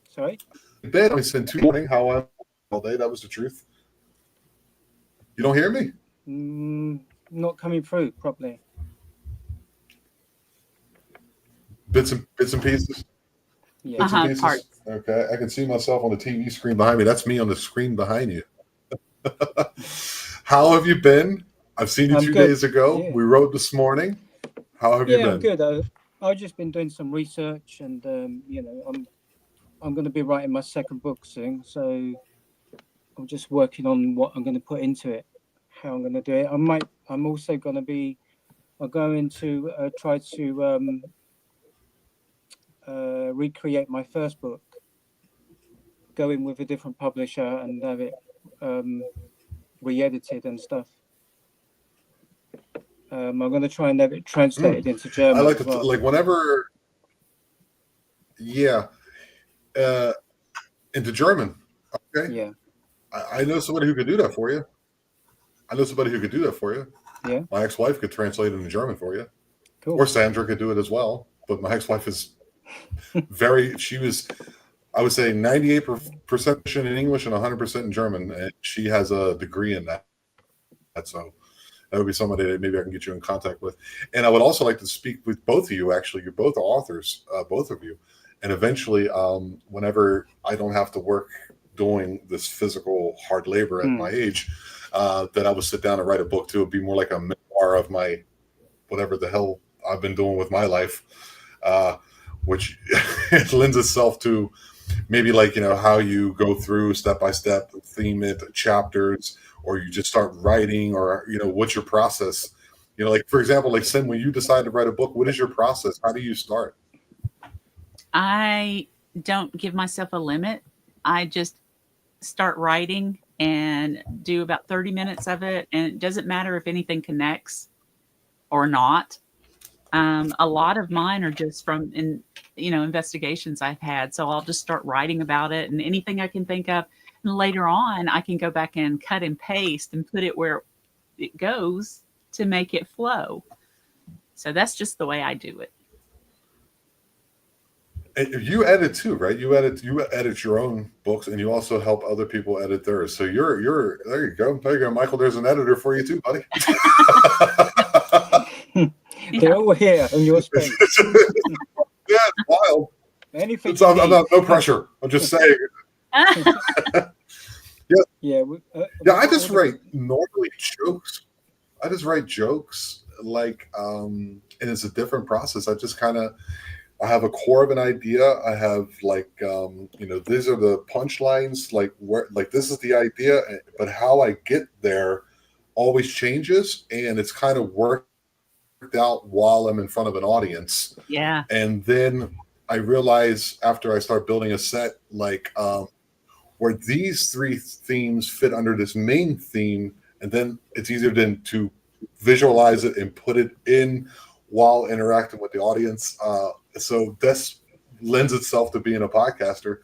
Sorry? Bed. I spent 2 morning. How I'm all day. That was the truth. You don't hear me? Not coming through properly. Bits and pieces. Yeah. Bits and pieces. Parts. Okay, I can see myself on the TV screen behind me. That's me on the screen behind you. How have you been? I've seen you 2 days ago. Yeah. We wrote this morning. How have you been? I'm good. I've just been doing some research, and I'm going to be writing my second book soon. So I'm just working on what I'm going to put into it, how I'm going to do it. I'm also going to try to recreate my first book, go in with a different publisher and have it re-edited and stuff. I'm going to try and have it translated into German. I like like whenever, into German. Okay. Yeah. I know somebody who could do that for you. Yeah. My ex-wife could translate it into German for you. Cool. Or Sandra could do it as well. But my ex-wife is I would say 98% in English and 100% in German. And she has a degree in that. So that would be somebody that maybe I can get you in contact with. And I would also like to speak with both of you. Actually, you're both authors, both of you. And eventually, whenever I don't have to work doing this physical hard labor at my age, that I would sit down and write a book too. It'd be more like a memoir of my whatever the hell I've been doing with my life, which it lends itself to maybe like, you know, how you go through step by step, theme it, chapters, or you just start writing, or, you know, what's your process? You know, like, for example, like Sim, when you decide to write a book, what is your process? How do you start? I don't give myself a limit. I just start writing and do about 30 minutes of it. And it doesn't matter if anything connects or not. A lot of mine are just from investigations I've had. So I'll just start writing about it and anything I can think of. And later on, I can go back and cut and paste and put it where it goes to make it flow. So that's just the way I do it. And you edit too, right? You edit your own books, and you also help other people edit theirs. So you're there. You go, Michael. There's an editor for you too, buddy. They're all here in your space. Yeah, it's wild. Anything. I'm not, no pressure. I'm just saying. Yeah. I just write normally jokes. I just write jokes, like, and it's a different process. I just kind of, I have a core of an idea. I have like, these are the punchlines, like this is the idea, but how I get there always changes, and it's kind of worked out while I'm in front of an audience. Yeah. And then I realize after I start building a set, like, where these three themes fit under this main theme, and then it's easier then to visualize it and put it in while interacting with the audience. So this lends itself to being a podcaster.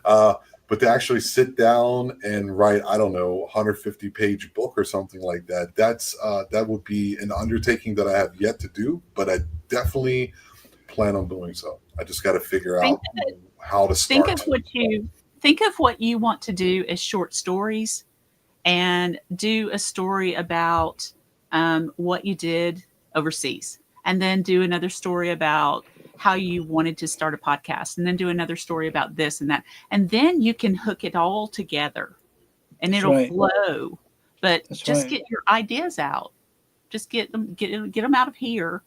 But to actually sit down and write, I don't know, 150-page book or something like that, that would be an undertaking that I have yet to do, but I definitely plan on doing so. I just got to figure out how to start. Think of what you want to do as short stories, and do a story about what you did overseas, and then do another story about how you wanted to start a podcast, and then do another story about this and that. And then you can hook it all together and it'll flow. But get your ideas out. Just get them out of here,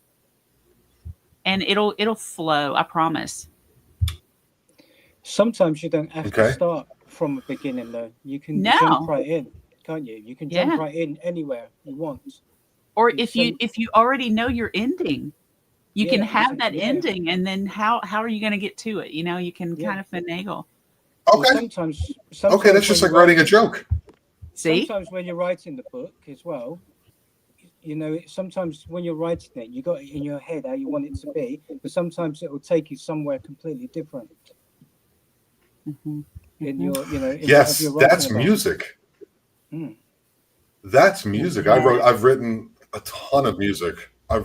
and it'll flow. I promise. Sometimes you don't have to start from the beginning, though. You can jump right in, can't you? You can jump right in anywhere you want. Or if you already know your ending, you can have that ending, and then how are you going to get to it? You can kind of finagle. Okay. Sometimes that's just like writing a joke. See? Sometimes when you're writing the book as well, sometimes when you're writing it, you got it in your head how you want it to be, but sometimes it will take you somewhere completely different. Mm-hmm. In your, yes, that's music. That's music. I've written a ton of music. I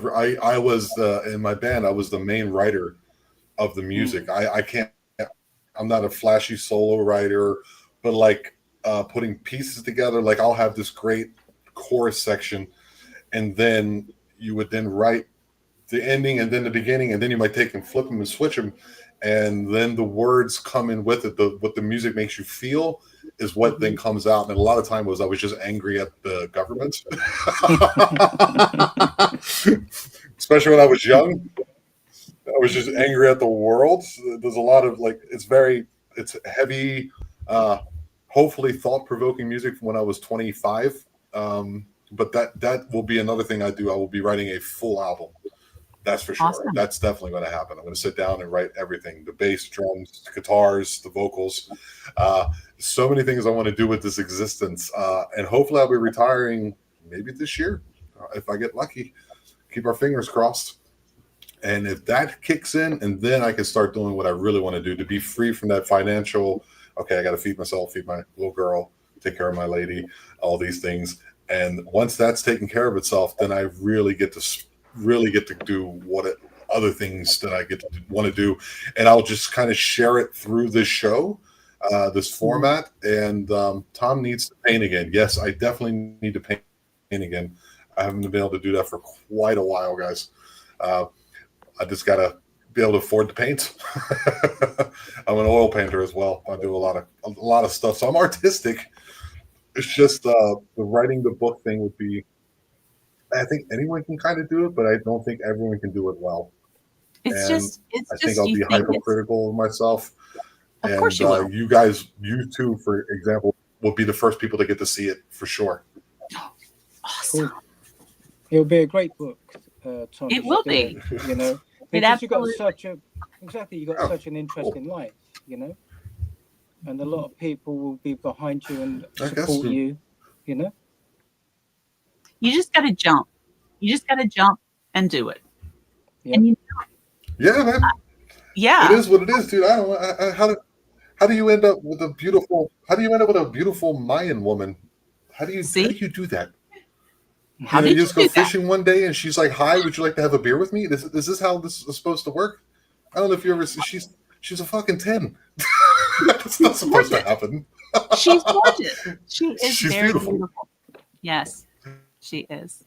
was in my band. I was the main writer of the music. I'm not a flashy solo writer, but like putting pieces together. Like I'll have this great chorus section, and then you would then write the ending and then the beginning, and then you might take and flip them and switch them, and then the words come in with it. What the music makes you feel is what then comes out. And a lot of time I was just angry at the government, especially when I was young. I was just angry at the world. There's a lot of it's heavy, hopefully thought-provoking music from when I was 25. But that will be another thing I do. I will be writing a full album. That's for sure. Awesome. That's definitely going to happen. I'm going to sit down and write everything: the bass, drums, the guitars, the vocals. So many things I want to do with this existence. And hopefully I'll be retiring maybe this year, if I get lucky. Keep our fingers crossed. And if that kicks in, and then I can start doing what I really want to do, to be free from that financial, okay, I got to feed myself, feed my little girl, take care of my lady, all these things. And once that's taken care of itself, then I really get to do other things that I want to do. And I'll just kind of share it through this show, this format. And Tom needs to paint again. Yes, I definitely need to paint again. I haven't been able to do that for quite a while, guys. I just got to be able to afford to paint. I'm an oil painter as well. I do a lot of stuff, so I'm artistic. It's just the writing the book thing would be. I think anyone can kind of do it, but I don't think everyone can do it well. It's And I think I'll you be think hypercritical of myself. Of course you will. You two, for example, will be the first people to get to see it for sure. Awesome. Cool. It'll be a great book, Tom. It will be. You know, It because you got absolutely. you got such an interesting life, you know, and a lot of people will be behind you and support you, you know. You just got to jump. You just got to jump and do it. Yep. And Yeah, man. Yeah. It is what it is, dude. I don't know how do you end up with a beautiful Mayan woman? How do you do that? How did you just you go do that? fishing one day and she's like, "Hi, would you like to have a beer with me?" Is this how this is supposed to work? I don't know if you ever. She's a fucking 10. That's not supposed to happen. She's gorgeous. She's very beautiful. Yes, she is.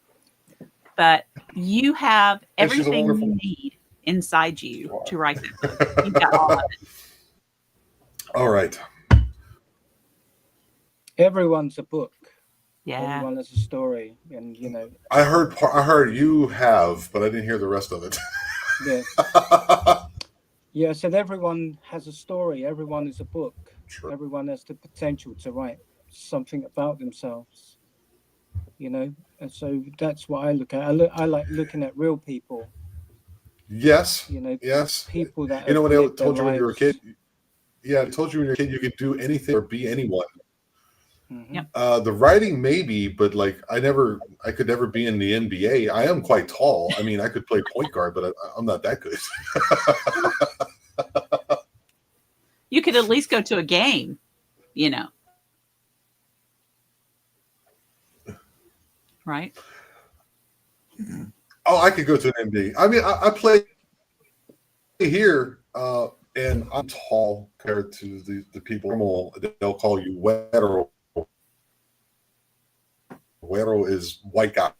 But you have And she's a everything wonderful- you need inside you to write that book. You've got all of it. All right. Everyone's a book. Yeah. Everyone has a story, and you know. I heard you have, but I didn't hear the rest of it. Yeah. Yeah, I said everyone has a story. Everyone is a book. Sure. Everyone has the potential to write something about themselves. You know, and so that's what I look at. I like looking at real people. Yes. You know. Yes. People that You know have when I lived their told you when you were a lives. kid. Yeah, I told you when you were a kid you could do anything or be anyone. Mhm. Yep. The writing maybe, but like I could never be in the NBA. I am quite tall. I mean, I could play point guard, but I'm not that good. You could at least go to a game, you know. Right? Oh, I could go to an NBA. I mean, I play here, and I'm tall compared to the people. Normal, they'll call you güero. Güero is white guy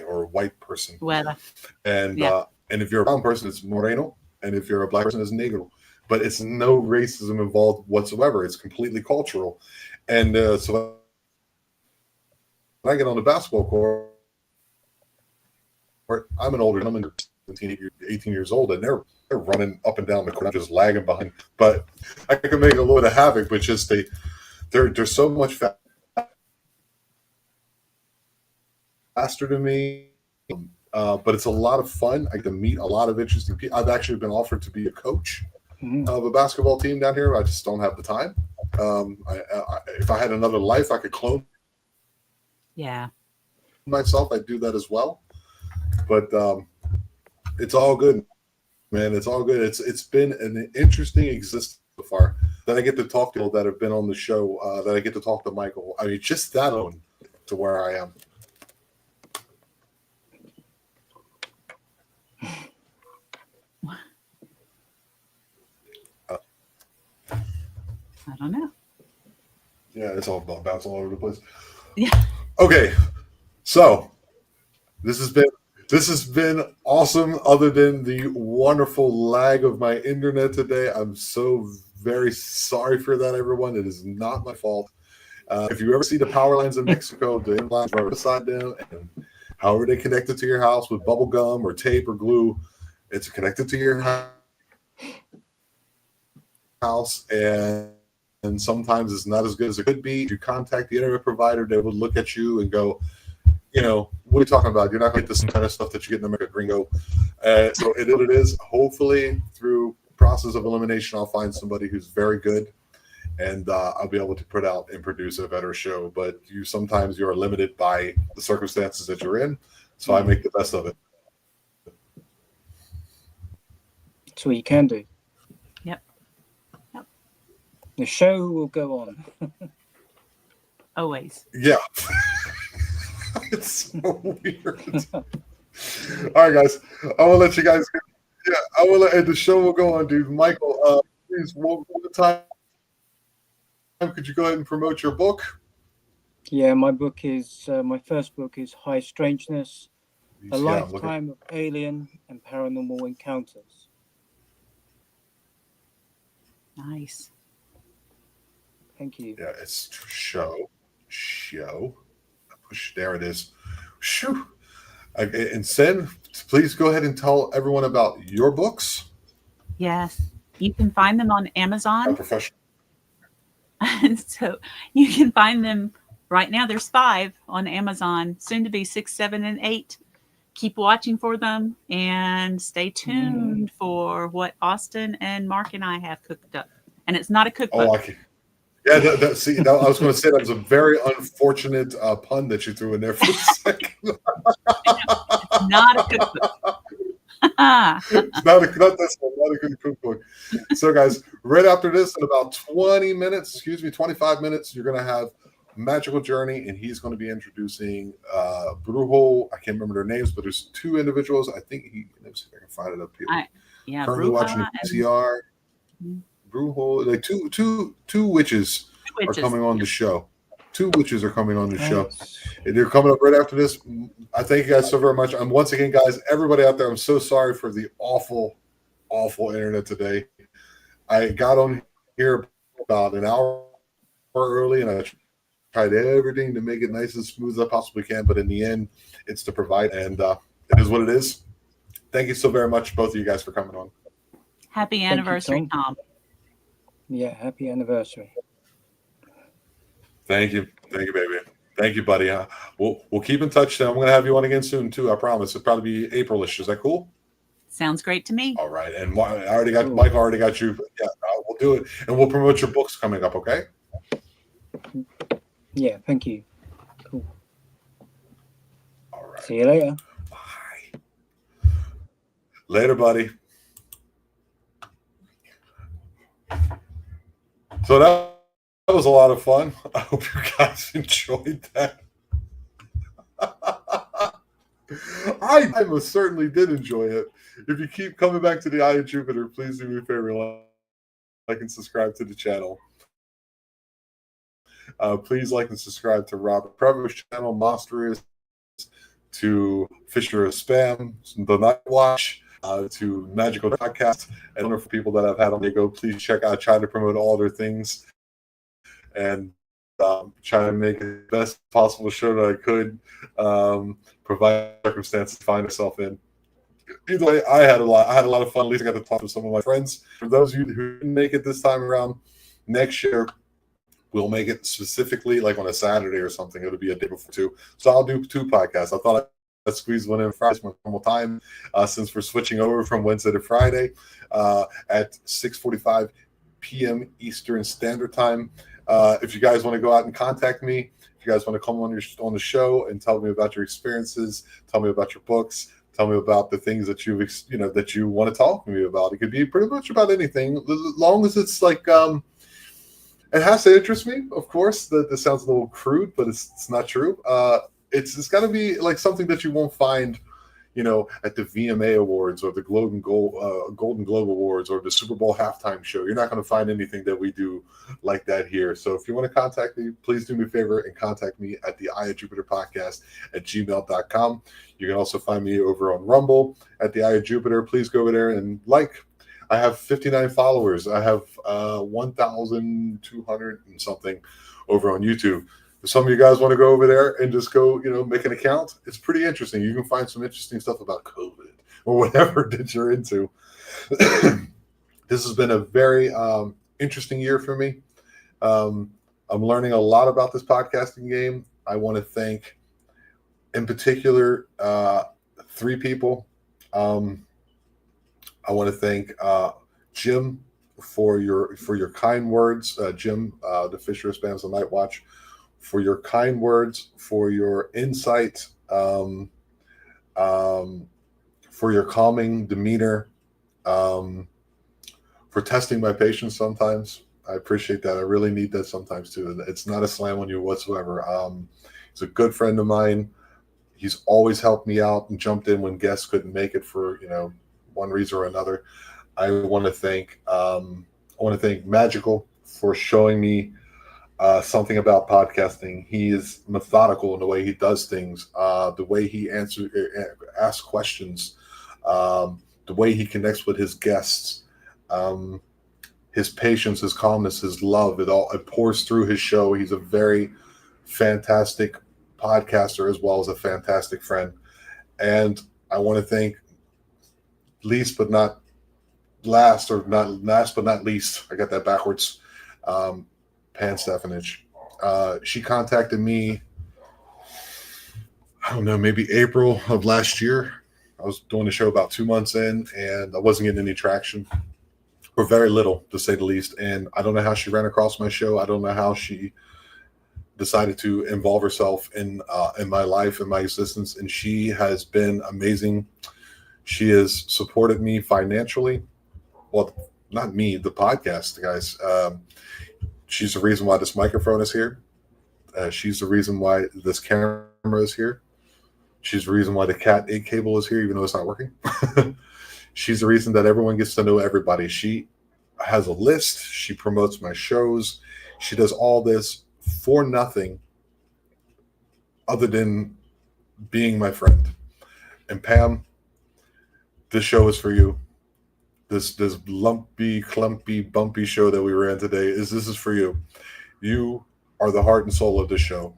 or white person. Well, And yeah. and if you're a brown person, it's moreno, and if you're a black person, it's negro. But it's no racism involved whatsoever. It's completely cultural. And so when I get on the basketball court, I'm an older gentleman, 17, 18 years old, and they're running up and down the court. I'm just lagging behind. But I can make a little bit of havoc, but just they're so much faster than me. But it's a lot of fun. I get to meet a lot of interesting people. I've actually been offered to be a coach of a basketball team down here. I just don't have the time. If I had another life, I could clone myself. I'd do that as well. But it's all good, man. It's all good. It's been an interesting existence so far that I get to talk to people that have been on the show, that I get to talk to Michael. I mean, just that alone to where I am. I don't know. Yeah, it's all bounce all over the place. Yeah. Okay, so this has been awesome. Other than the wonderful lag of my internet today, I'm so very sorry for that, everyone. It is not my fault. If you ever see the power lines in Mexico, the lines right beside them, and however they connect it to your house with bubble gum or tape or glue, it's connected to your house, and sometimes it's not as good as it could be. If you contact the internet provider, they will look at you and go, you know, what are you talking about? You're not going to get this kind of stuff that you get in America, gringo. So it is what it is. Hopefully, through process of elimination, I'll find somebody who's very good, and I'll be able to put out and produce a better show. But sometimes you're limited by the circumstances that you're in, so I make the best of it. That's what you can do. Yep. The show will go on. Always. Yeah. It's so weird. All right, guys. I will let you guys. Yeah, I will let the show will go on, dude. Michael, please, one time, could you go ahead and promote your book? Yeah, my book is my first book is High Strangeness: A Yeah, Lifetime of Alien and Paranormal Encounters. Nice. Thank you. Yeah, it's show. There it is. Shoo. And Sen, please go ahead and tell everyone about your books. Yes. You can find them on Amazon. Professional. So you can find them right now. There's 5 on Amazon, soon to be 6, 7, and 8. Keep watching for them and stay tuned for what Austin and Mark and I have cooked up. And it's not a cookbook. Oh, I can. Yeah, I was going to say that was a very unfortunate pun that you threw in there for a second. It's not a cookbook. It's not a good cookbook. So, guys, right after this, in about 25 minutes, you're going to have Magical Journey, and he's going to be introducing Brujo. I can't remember their names, but there's 2 individuals. I think let me see if I can find it up here. Currently watching the PCR. Brujo, like two witches are coming on the show. 2 witches are coming on the show. And they're coming up right after this. I thank you guys so very much. Once again, guys, everybody out there, I'm so sorry for the awful internet today. I got on here about an hour early, and I tried everything to make it nice and smooth as I possibly can. But in the end, it's to provide, and it is what it is. Thank you so very much, both of you guys, for coming on. Happy anniversary, Tom. Yeah, happy anniversary. Thank you, baby. Thank you, buddy. We'll keep in touch. Then I'm going to have you on again soon too. I promise. It'll probably be April-ish. Is that cool? Sounds great to me. All right. And Mike already got you. Yeah, we'll do it, and we'll promote your books coming up. Okay. Yeah. Thank you. Cool. All right. See you later. Bye. Later, buddy. So that was a lot of fun. I hope you guys enjoyed that. I most certainly did enjoy it. If you keep coming back to the Eye of Jupiter, please do me a favor, like and subscribe to the channel. Please like and subscribe to Robert Prevo's channel, Monstrous, to Fisher of Spam, The Night Watch, to Magical Podcast, and for people that I've had on the go. Please check out, try to promote all their things, and try to make it the best possible show that I could, provide circumstances to find myself in. Either way, I had a lot of fun. At least I got to talk to some of my friends. For those of you who didn't make it this time around, next year we'll make it specifically like on a Saturday or something. It'll be a day before too. So I'll do 2 podcasts. I thought I'd squeeze one in Friday, my normal time, since we're switching over from Wednesday to Friday at 6:45 p.m. Eastern Standard Time. If you guys want to go out and contact me, if you guys want to come on the show and tell me about your experiences, tell me about your books, tell me about the things that that you want to talk to me about. It could be pretty much about anything, as long as it's like it has to interest me. Of course, that sounds a little crude, but it's not true. It's got to be like something that you won't find, at the VMA Awards or the Golden Globe Awards or the Super Bowl halftime show. You're not going to find anything that we do like that here. So if you want to contact me, please do me a favor and contact me at the Eye of Jupiter podcast at gmail.com. You can also find me over on Rumble at the Eye of Jupiter. Please go over there and like. I have 59 followers. I have 1,200 and something over on YouTube. If some of you guys want to go over there and just go, make an account, it's pretty interesting. You can find some interesting stuff about COVID or whatever that you're into. This has been a very interesting year for me. I'm learning a lot about this podcasting game. I want to thank, in particular, 3 people. I want to thank Jim for your kind words. Jim, the Fisher Spams, the Night Watch, for your kind words, for your insight, for your calming demeanor, for testing my patience sometimes. I appreciate that. I really need that sometimes too. It's not a slam on you whatsoever. He's a good friend of mine. He's always helped me out and jumped in when guests couldn't make it for, one reason or another. I want to thank Magical for showing me something about podcasting. He is methodical in the way he does things, the way he asks questions, the way he connects with his guests. his patience, his calmness, his love, it pours through his show. He's a very fantastic podcaster as well as a fantastic friend. And I want to thank last but not least, I got that backwards, Pan Stefanich. She contacted me, I don't know, maybe April of last year. I was doing the show about 2 months in, and I wasn't getting any traction, or very little, to say the least. And I don't know how she ran across my show. I don't know how she decided to involve herself in my life and my existence. And she has been amazing. She has supported me financially. Well, not me, the podcast, guys. She's the reason why this microphone is here. She's the reason why this camera is here. She's the reason why the Cat 8 cable is here, even though it's not working. She's the reason that everyone gets to know everybody. She has a list. She promotes my shows. She does all this for nothing other than being my friend. And Pam, this show is for you. This lumpy, clumpy, bumpy show that we ran today this is for you. You are the heart and soul of this show.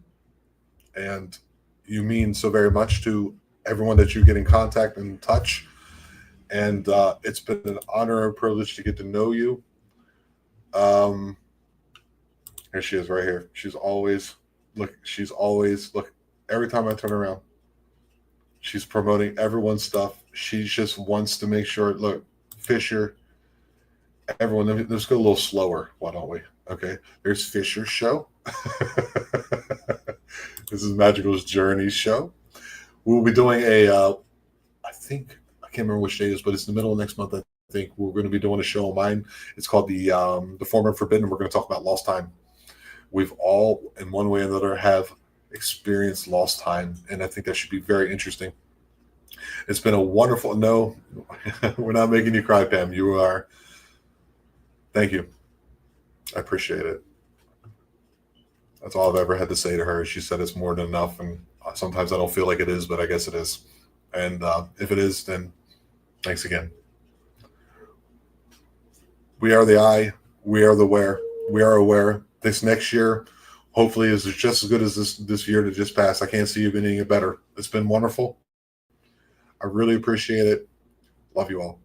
And you mean so very much to everyone that you get in contact and touch. And it's been an honor and privilege to get to know you. Here she is right here. She's always, every time I turn around, she's promoting everyone's stuff. She just wants to make sure, look, Fisher, everyone, let's go a little slower. Why don't we? Okay. There's Fisher's show. This is Magical's Journey's show. We'll be doing I can't remember which day it is, but it's the middle of next month. I think we're going to be doing a show of mine. It's called the Former Forbidden. We're going to talk about lost time. We've all, in one way or another, have experienced lost time, and I think that should be very interesting. It's been a wonderful. No, we're not making you cry, Pam. You are. Thank you. I appreciate it. That's all I've ever had to say to her. She said it's more than enough, and sometimes I don't feel like it is, but I guess it is. And if it is, then thanks again. We are the eye. We are the where. We are aware. This next year, hopefully, is just as good as this year that just passed. I can't see you being any better. It's been wonderful. I really appreciate it. Love you all.